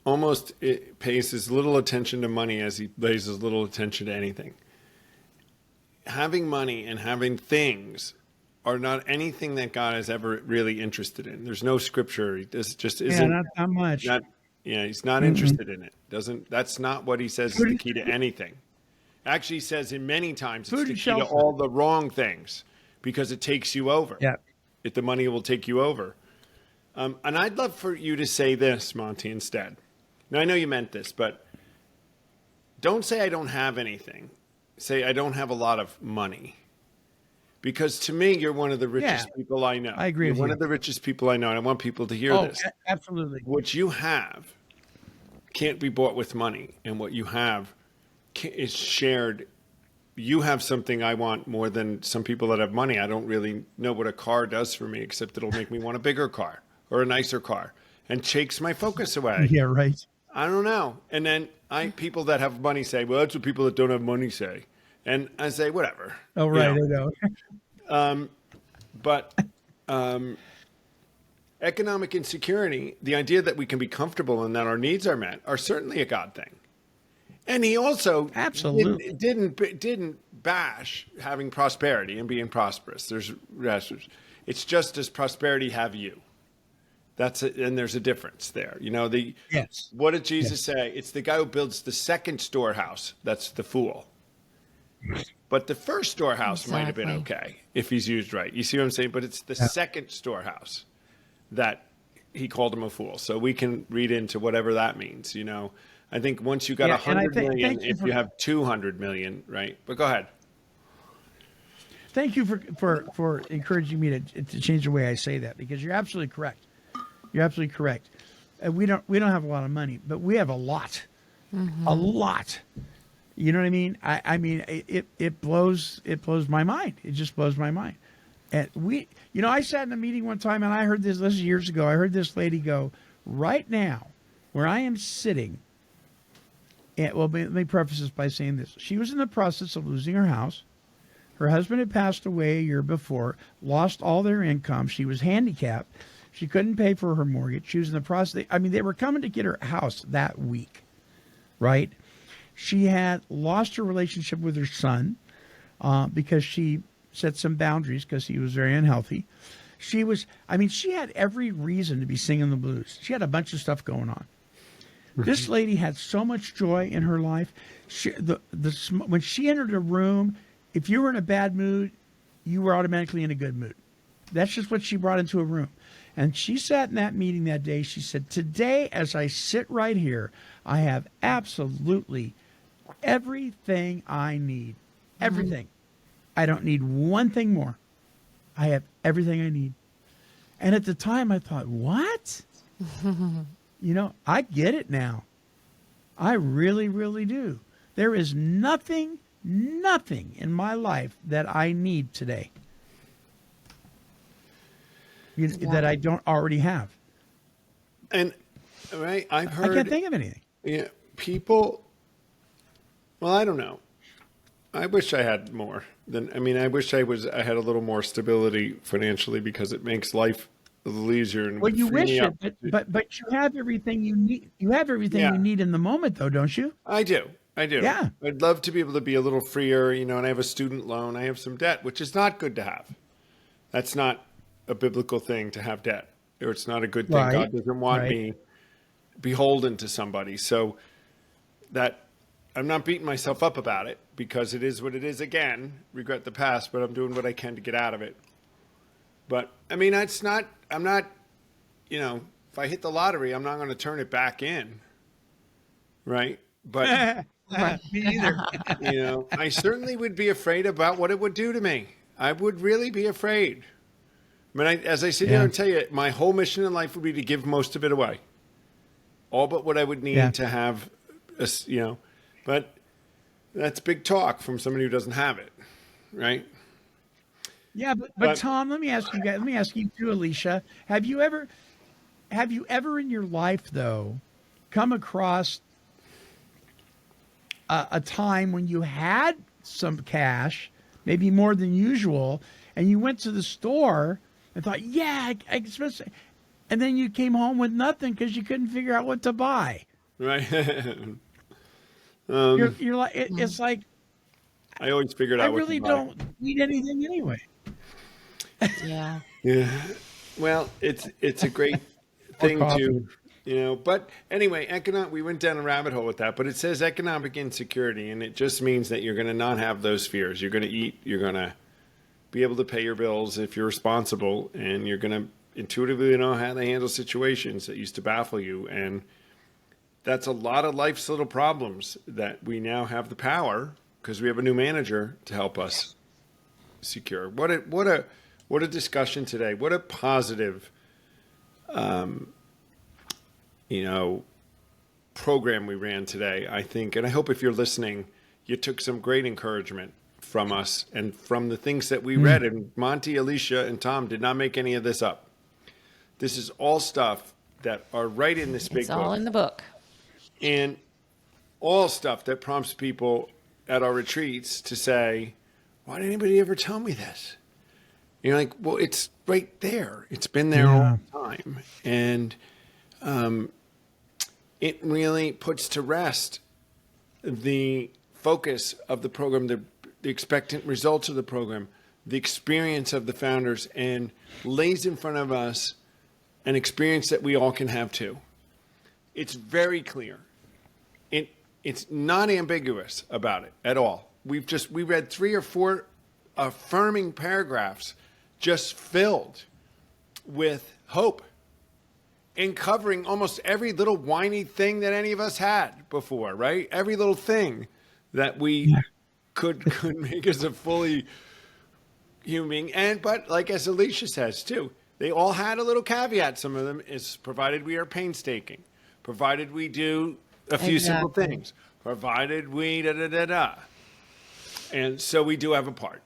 almost pays as little attention to money as He pays as little attention to anything. Having money and having things are not anything that God is ever really interested in. There's no scripture. He just isn't. Yeah, not much. He's not interested in it. That's not what He says is the key to anything. Actually, He says in many times it's the key to all the wrong things because it takes you over. Yeah. The money will take you over. And I'd love for you to say this, Monty, instead. Now, I know you meant this, but don't say I don't have anything. Say I don't have a lot of money. Because to me, you're one of the richest people I know. I agree you're with you. One of the richest people I know, and I want people to hear this. Absolutely. What you have can't be bought with money, and what you have is shared. you have something I want more than some people that have money. I don't really know what a car does for me, except it'll make me want a bigger car or a nicer car and takes my focus away. Yeah, right. I don't know. And then people that have money say, well, that's what people that don't have money say. And I say, whatever. Oh, right. I know. But economic insecurity, the idea that we can be comfortable and that our needs are met, are certainly a God thing. And he also Absolutely didn't bash having prosperity and being prosperous. It's just, does prosperity have you? That's it, and there's a difference there. Yes. What did Jesus say? It's the guy who builds the second storehouse that's the fool. But the first storehouse might have been okay if he's used right. You see what I'm saying? But it's the second storehouse that he called him a fool. So we can read into whatever that means. I think once you got 100 million, if you have 200 million, right? But go ahead. Thank you for encouraging me to change the way I say that, because you're absolutely correct. You're absolutely correct. We don't have a lot of money, but we have a lot, a lot. You know what I mean? I mean, it blows my mind. It just blows my mind. And I sat in a meeting one time and I heard this is years ago. I heard this lady go, right now, where I am sitting. And, well, let me preface this by saying this. She was in the process of losing her house. Her husband had passed away a year before, lost all their income. She was handicapped. She couldn't pay for her mortgage. She was in the process. They were coming to get her house that week, right? She had lost her relationship with her son because she set some boundaries because he was very unhealthy. She had every reason to be singing the blues. She had a bunch of stuff going on. This lady had so much joy in her life. When she entered a room, if you were in a bad mood, you were automatically in a good mood. That's just what she brought into a room. And she sat in that meeting that day. She said, today, as I sit right here, I have absolutely everything I need. Everything. I don't need one thing more. I have everything I need. And at the time, I thought, what? I get it now. I really, really do. There is nothing in my life that I need today that I don't already have. And right, I've heard. I can't think of anything. Yeah, people. Well, I don't know. I wish I had more than. I wish I had a little more stability financially, because it makes life a little easier. And well, you wish it, but you have everything you need. You have everything you need in the moment, though, don't you? I do. Yeah. I'd love to be able to be a little freer, and I have a student loan. I have some debt, which is not good to have. That's not a biblical thing to have debt, or it's not a good thing. Right. God doesn't want me beholden to somebody. So that I'm not beating myself up about it, because it is what it is. Again, regret the past, but I'm doing what I can to get out of it. But I'm not, if I hit the lottery, I'm not going to turn it back in. Right. But me either. I certainly would be afraid about what it would do to me. I would really be afraid. As I sit here and tell you, my whole mission in life would be to give most of it away. All but what I would need to have, but that's big talk from somebody who doesn't have it, right? Yeah, but Tom, let me ask you too, Alicia. Have you ever in your life, though, come across a time when you had some cash, maybe more than usual, and you went to the store and thought, I can spend, and then you came home with nothing because you couldn't figure out what to buy? Right. You're like, it's like, I always figured out. I really don't need anything anyway. Yeah. Yeah. Well, it's a great thing to, but anyway, we went down a rabbit hole with that, but it says economic insecurity, and it just means that you're going to not have those fears. You're going to eat, you're going to be able to pay your bills if you're responsible, and you're going to intuitively know how to handle situations that used to baffle you. And that's a lot of life's little problems that we now have the power, because we have a new manager to help us secure. What a discussion today. What a positive, program we ran today, I think. And I hope if you're listening, you took some great encouragement from us and from the things that we read. And Monty, Alicia, and Tom did not make any of this up. This is all stuff that are right in this big It's all book. in the book. And all stuff that prompts people at our retreats to say, why did anybody ever tell me this? You're like, well, it's right there. It's been there all the time. And it really puts to rest the focus of the program, the expectant results of the program, the experience of the founders, and lays in front of us an experience that we all can have too. It's very clear. It's not ambiguous about it at all. We read 3 or 4 affirming paragraphs just filled with hope and covering almost every little whiny thing that any of us had before, right? Every little thing that we could make us a fully human. But like as Alicia says too, they all had a little caveat. Some of them is provided we are painstaking, provided we do a few simple things, provided we da-da-da-da. And so we do have a part.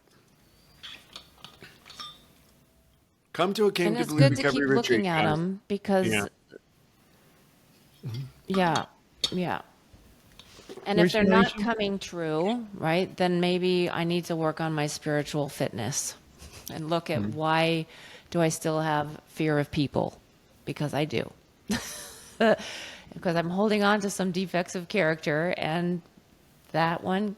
Come to a Came And to it's Believe good to keep Recovery retreat, looking at guys. them because, yeah. And if they're not coming true, right, then maybe I need to work on my spiritual fitness and look at why do I still have fear of people? Because I do. Because I'm holding on to some defects of character, and that one,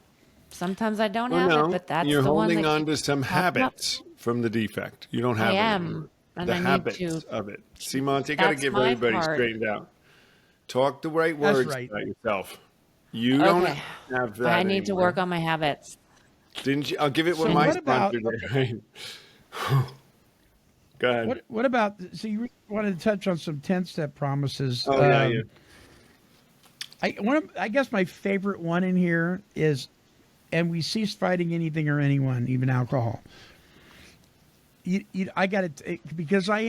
sometimes I don't have it, but that's you're the one that holding on to keeps some popping up. habits from the defect. You don't have it am, anymore. and The I need habits to- of it. See, Monty, you got to That's give my everybody part. straightened out. Talk the right That's words right. about yourself. You don't Okay. have that I need to anymore. work on my habits. Didn't you? I'll give it So what my what about- sponsor did. Right? Go ahead. What about? So you wanted to touch on some 10-step promises. Oh, yeah. I guess my favorite one in here is, and we cease fighting anything or anyone, even alcohol. I got it because I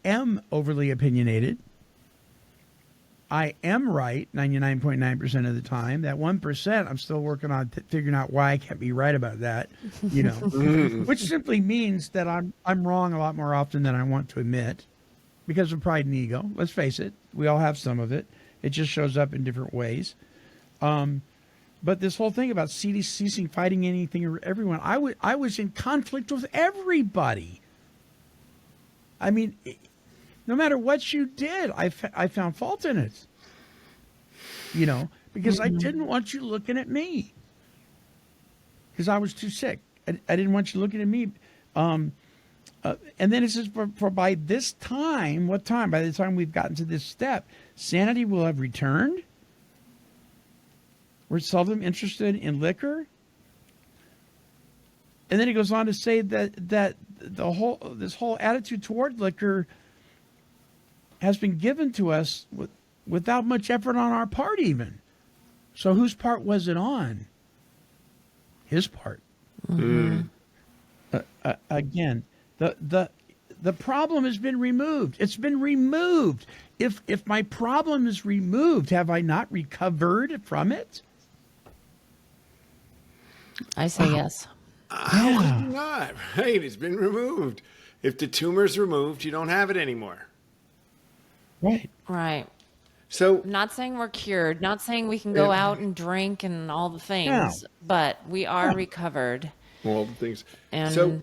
am overly opinionated. I am right 99.9% of the time. That 1%, I'm still working on figuring out why I can't be right about that. Which simply means that I'm wrong a lot more often than I want to admit, because of pride and ego. Let's face it, we all have some of it. It just shows up in different ways. But this whole thing about ceasing fighting anything or everyone, I was in conflict with everybody. I mean, no matter what you did, I found fault in it. Because I didn't want you looking at me. Because I was too sick. I didn't want you looking at me. And then it says, for by this time, what time? By the time we've gotten to this step, sanity will have returned. We're seldom interested in liquor. And then he goes on to say that this whole attitude toward liquor has been given to us without much effort on our part even. So whose part was it on? His part. Again, the problem has been removed. It's been removed. If my problem is removed, have I not recovered from it? I say yes. How could you not? Right, it's been removed. If the tumor's removed, you don't have it anymore. Right. Right. So Not saying we're cured, not saying we can go out and drink and all the things, but we are recovered. all the things. And So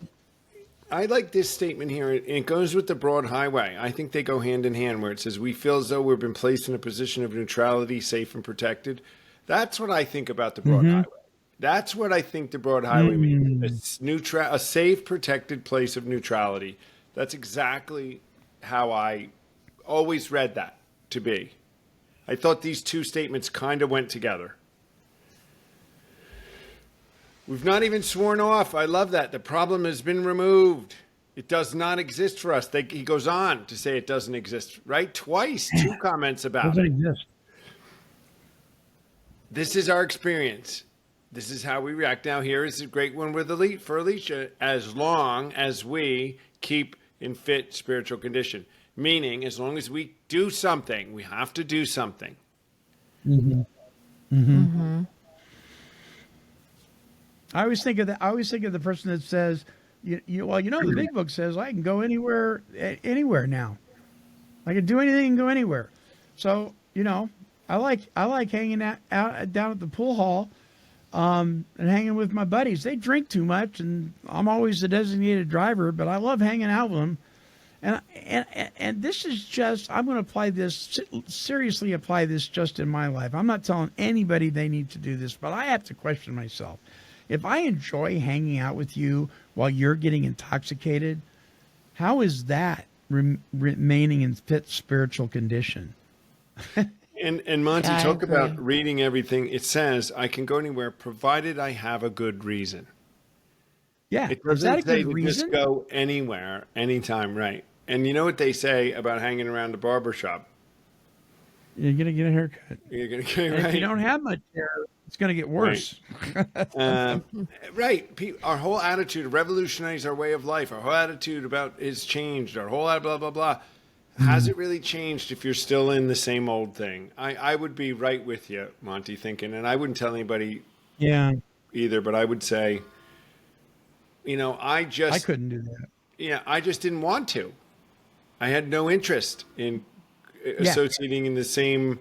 I like this statement here, and it goes with the broad highway. I think they go hand in hand, where it says, we feel as though we've been placed in a position of neutrality, safe and protected. That's what I think about the broad highway. That's what I think the broad highway means. It's a safe, protected place of neutrality. That's exactly how I always read that to be. I thought these two statements kind of went together. We've not even sworn off. I love that. The problem has been removed. It does not exist for us. He goes on to say it doesn't exist, right? Twice, 2 comments about Doesn't it. exist. This is our experience. This is how we react. Now, here is a great one with for Alicia. As long as we keep in fit spiritual condition, meaning as long as we do something, we have to do something. I always think of that. I always think of the person that says, well, the big book says I can go anywhere, anywhere now. I can do anything and go anywhere. So, I like hanging out down at the pool hall, and hanging with my buddies. They drink too much, and I'm always the designated driver, but I love hanging out with them. And this is just, I'm going to apply this, seriously apply this just in my life. I'm not telling anybody they need to do this, but I have to question myself. If I enjoy hanging out with you while you're getting intoxicated, how is that remaining in fit spiritual condition? And Monty, Yeah, I talk agree. about reading everything. It says, I can go anywhere provided I have a good reason. Yeah, It is that a doesn't say good to just reason? go anywhere, anytime, right? And you know what they say about hanging around the barber shop? You're going to get a haircut. You're going to get And if you right. don't have much hair, it's going to get worse. Right. Our whole attitude revolutionized our way of life. Our whole attitude about is changed. Our whole blah, blah, blah. Has it really changed if you're still in the same old thing? I would be right with you, Monty, thinking, and I wouldn't tell anybody Yeah, either, but I would say, I couldn't do that. I just didn't want to. I had no interest in associating in the same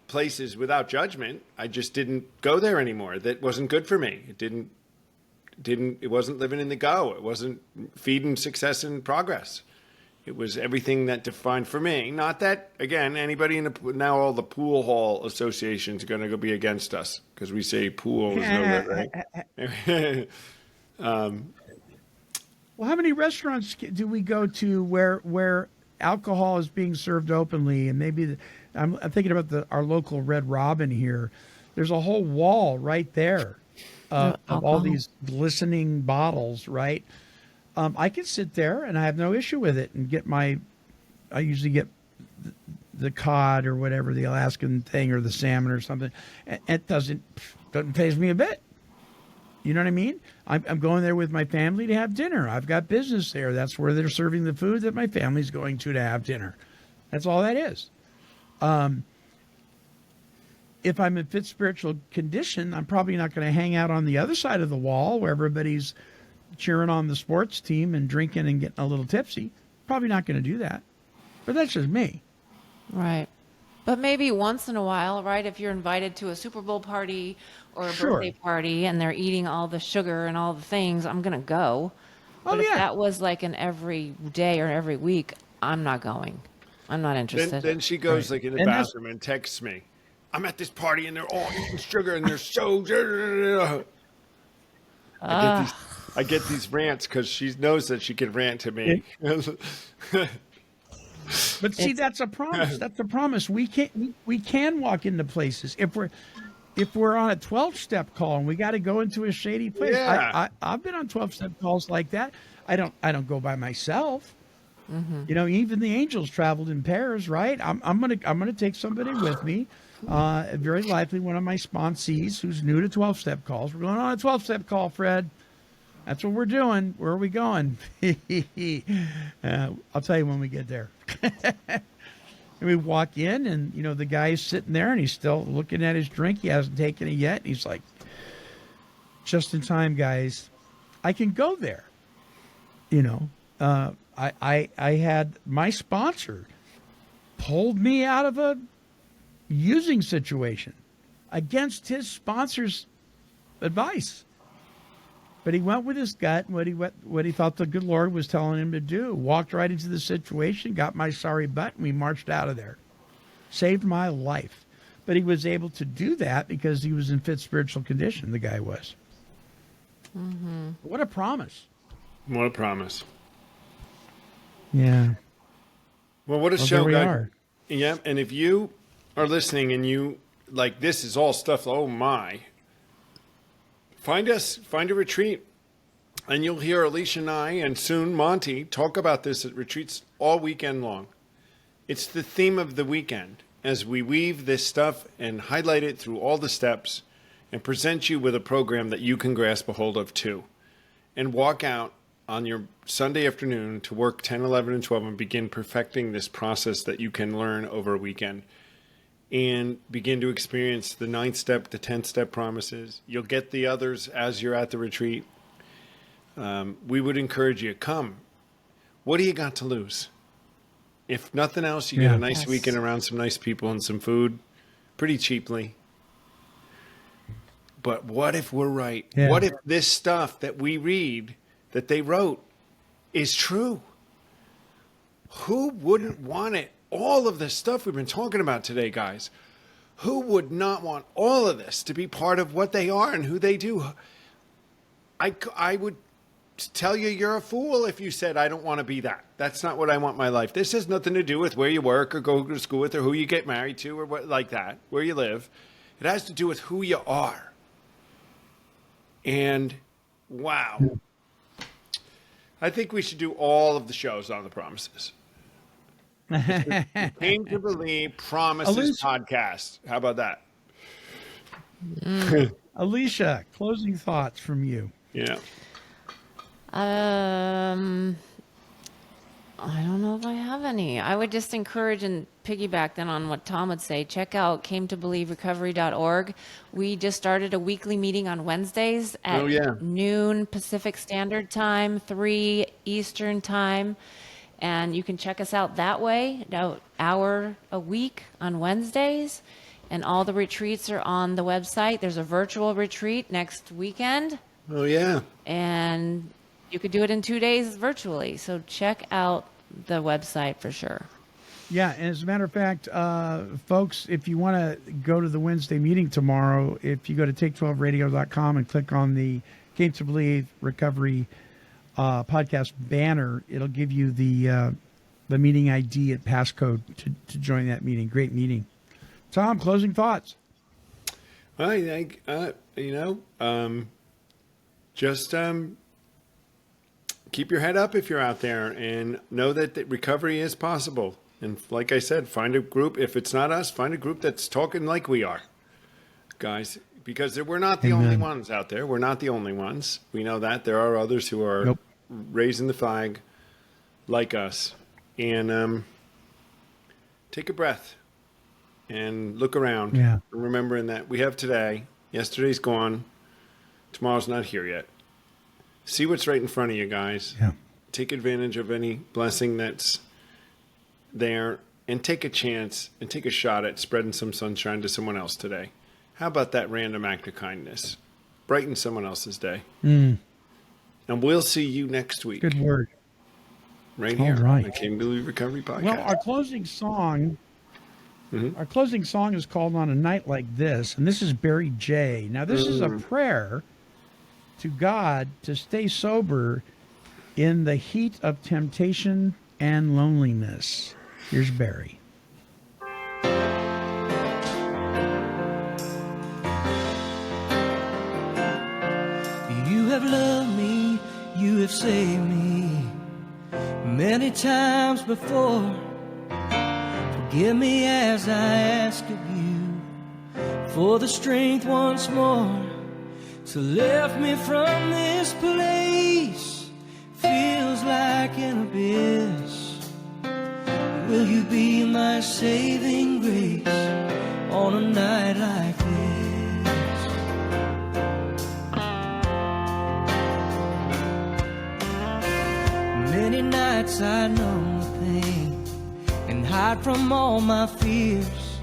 places without judgment. I just didn't go there anymore. That wasn't good for me. It wasn't living in the go. It wasn't feeding success and progress. It was everything that defined for me. Not that, again, anybody now all the pool hall associations are going to go be against us because we say pool is no good, right? Well, how many restaurants do we go to where alcohol is being served openly? And maybe I'm thinking about our local Red Robin here. There's a whole wall right there of all these glistening bottles, right? I can sit there and I have no issue with it and I usually get the cod or whatever, the Alaskan thing, or the salmon or something. And it doesn't faze me a bit. You know what I mean? I'm going there with my family to have dinner. I've got business there. That's where they're serving the food that my family's going to have dinner. That's all that is. If I'm in fit spiritual condition, I'm probably not going to hang out on the other side of the wall where everybody's cheering on the sports team and drinking and getting a little tipsy. Probably not going to do that. But that's just me. Right. But maybe once in a while, right? If you're invited to a Super Bowl party or a Sure. birthday party and they're eating all the sugar and all the things, I'm going to go. But Oh, if yeah. that was like an every day or every week, I'm not going. I'm not interested. Then she goes like in the And that's- bathroom and texts me. I'm at this party and they're all eating sugar and they're so. I get these rants because she knows that she can rant to me. But see, that's a promise. That's a promise. We can walk into places if we're on a 12-step call and we got to go into a shady place. Yeah. I've been on 12-step calls like that. I don't go by myself. Even the angels traveled in pairs, right? I'm gonna take somebody with me. Very likely one of my sponsees who's new to 12-step calls. We're going on a 12-step call, Fred. That's what we're doing. Where are we going? I'll tell you when we get there. And we walk in, and the guy's sitting there, and he's still looking at his drink. He hasn't taken it yet. And he's like, "Just in time, guys. I can go there." I had my sponsor pulled me out of a using situation against his sponsor's advice. But he went with his gut, what he thought the good Lord was telling him to do. Walked right into the situation, got my sorry butt, and we marched out of there. Saved my life. But he was able to do that because he was in fit spiritual condition, the guy was. Mm-hmm. What a promise. What a promise. Yeah. Well, what a Well, show, there we guys. are. Yeah, and if you are listening and you like this is all stuff, oh my. Find a retreat, and you'll hear Alicia and I, and soon Monty, talk about this at retreats all weekend long. It's the theme of the weekend as we weave this stuff and highlight it through all the steps and present you with a program that you can grasp a hold of too. And walk out on your Sunday afternoon to work 10, 11, and 12 and begin perfecting this process that you can learn over a weekend. and begin to experience the 9th step, the 10th step promises. You'll get the others as you're at the retreat. We would encourage you, come. What do you got to lose? If nothing else, you get a nice weekend around some nice people and some food pretty cheaply. But what if we're right? Yeah. What if this stuff that we read, that they wrote, is true? Who wouldn't want it? All of the stuff we've been talking about today, guys. Who would not want all of this to be part of what they are and who they do? I would tell you you're a fool if you said, I don't want to be that. That's not what I want in my life. This has nothing to do with where you work or go to school with or who you get married to or what like that, where you live. It has to do with who you are. And wow. I think we should do all of the shows on the promises. Came to Believe Promises podcast. How about that? Alicia, closing thoughts from you. Yeah. I don't know if I have any. I would just encourage and piggyback then on what Tom would say. Check out cametobelieverecovery.org. We just started a weekly meeting on Wednesdays at noon Pacific Standard Time, 3 Eastern Time. And you can check us out that way, an hour a week on Wednesdays. And all the retreats are on the website. There's a virtual retreat next weekend. Oh, yeah. And you could do it in 2 days virtually. So check out the website for sure. Yeah, and as a matter of fact, folks, if you want to go to the Wednesday meeting tomorrow, if you go to take12radio.com and click on the Came to Believe Recovery podcast banner, it'll give you the meeting ID and passcode to join that meeting. Great meeting. Tom, closing thoughts. Well, I think, just keep your head up if you're out there and know that recovery is possible. And like I said, find a group. If it's not us, find a group that's talking like we are, guys, because we're not the only ones out there. We're not the only ones. We know that. There are others who are raising the flag like us. And take a breath and look around. Yeah. Remembering that we have today. Yesterday's gone. Tomorrow's not here yet. See what's right in front of you, guys. Yeah. Take advantage of any blessing that's there and take a chance and take a shot at spreading some sunshine to someone else today. How about that random act of kindness? Brighten someone else's day. And we'll see you next week. Good word. Right here on the Came to Believe Recovery podcast. Well, our closing song is called On a Night Like This, and this is Barry J. Now, this is a prayer to God to stay sober in the heat of temptation and loneliness. Here's Barry. You have loved me, you have saved me many times before. Forgive me as I ask of you for the strength once more to lift me from this place. Feels like an abyss. Will you be my saving grace on a night like this? Many nights I numb the pain and hide from all my fears.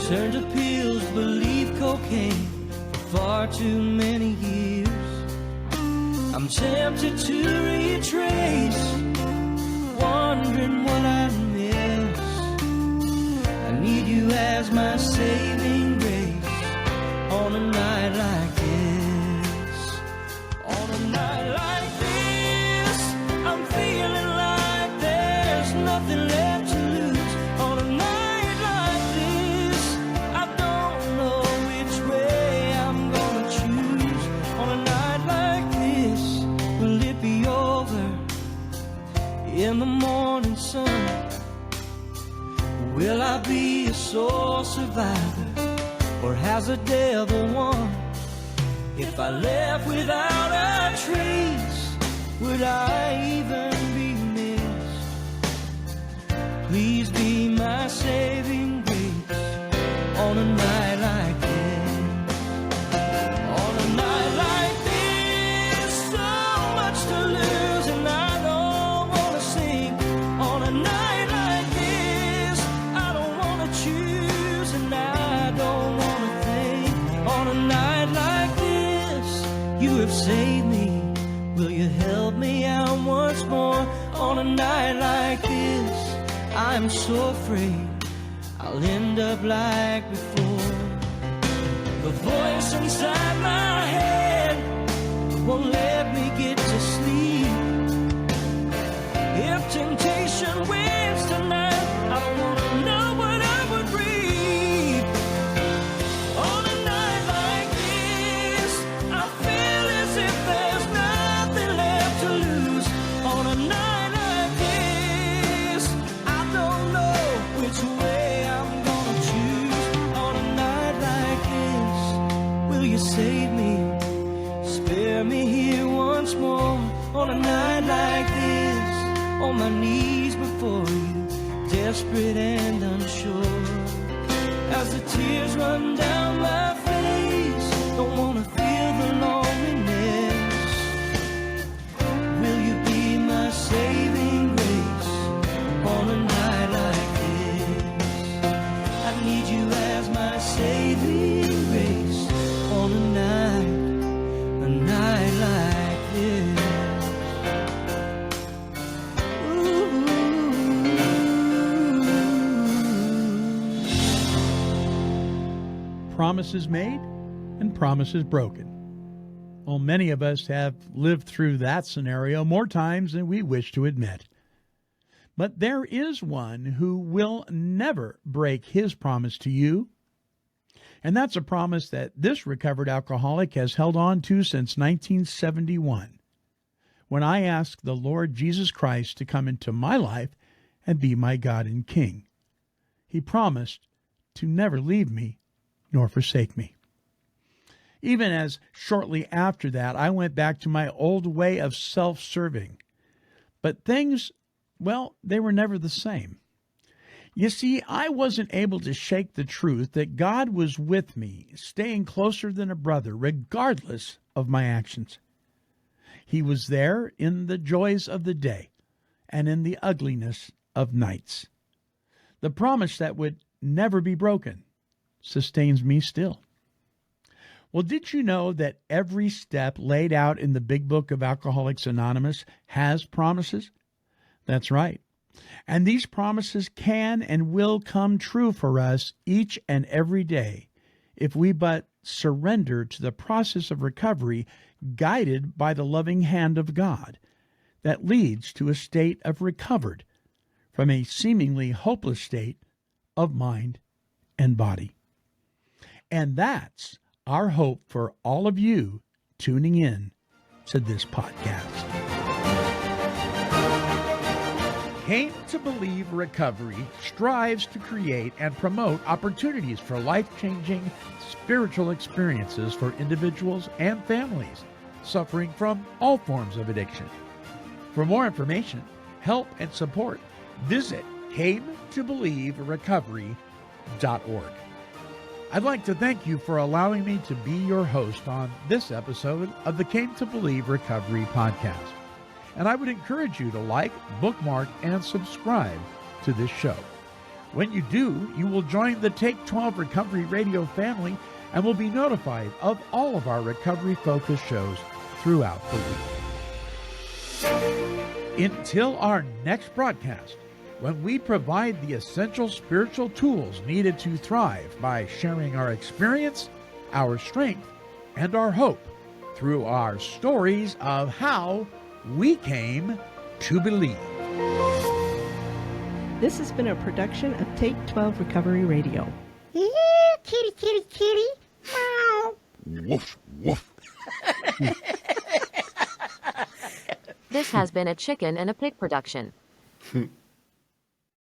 Turn to pills, believe cocaine for far too many years. I'm tempted to retrace, wondering what I miss. I need you as my saving grace on a night like this. On a night like this, I'm feeling like there's nothing left to lose. On a night like this, I don't know which way I'm gonna choose. On a night like this, will it be over in the morning sun? Will I be a sole survivor, or has the devil won? If I left without a trace, would I even be missed? Please be my saving grace night like this, I'm so afraid I'll end up like before. The voice inside my head won't let me get to sleep. If temptation wins tonight, I don't wanna know what I would breathe. On a night like this, I feel as if there's nothing left to lose. On a night like this, I don't know which way I'm gonna choose. On a night like this, will you save me? Spare me here once more. On a night like this, on my knees before you, desperate and unsure. As the tears run down my face, don't wanna feel the loneliness. Will you be my saving grace on a night like this? I need you as my saving grace on a night like this. Promises made and promises broken. Well, many of us have lived through that scenario more times than we wish to admit. But there is one who will never break his promise to you. And that's a promise that this recovered alcoholic has held on to since 1971, when I asked the Lord Jesus Christ to come into my life and be my God and King. He promised to never leave me nor forsake me. Even as shortly after that, I went back to my old way of self-serving. But things, well, they were never the same. You see, I wasn't able to shake the truth that God was with me, staying closer than a brother, regardless of my actions. He was there in the joys of the day and in the ugliness of nights. The promise that would never be broken sustains me still. Well, did you know that every step laid out in the Big Book of Alcoholics Anonymous has promises? That's right. And these promises can and will come true for us each and every day if we but surrender to the process of recovery guided by the loving hand of God that leads to a state of recovered from a seemingly hopeless state of mind and body. And that's our hope for all of you tuning in to this podcast. Came to Believe Recovery strives to create and promote opportunities for life-changing spiritual experiences for individuals and families suffering from all forms of addiction. For more information, help, and support, visit cametobelieverecovery.org. I'd like to thank you for allowing me to be your host on this episode of the Came to Believe Recovery podcast. And I would encourage you to like, bookmark, and subscribe to this show. When you do, you will join the Take 12 Recovery Radio family and will be notified of all of our recovery-focused shows throughout the week. Until our next broadcast, when we provide the essential spiritual tools needed to thrive by sharing our experience, our strength, and our hope through our stories of how we came to believe. This has been a production of Take 12 Recovery Radio. Yeah, kitty, kitty, kitty. Meow. Woof, woof. This has been a Chicken and a Pig production.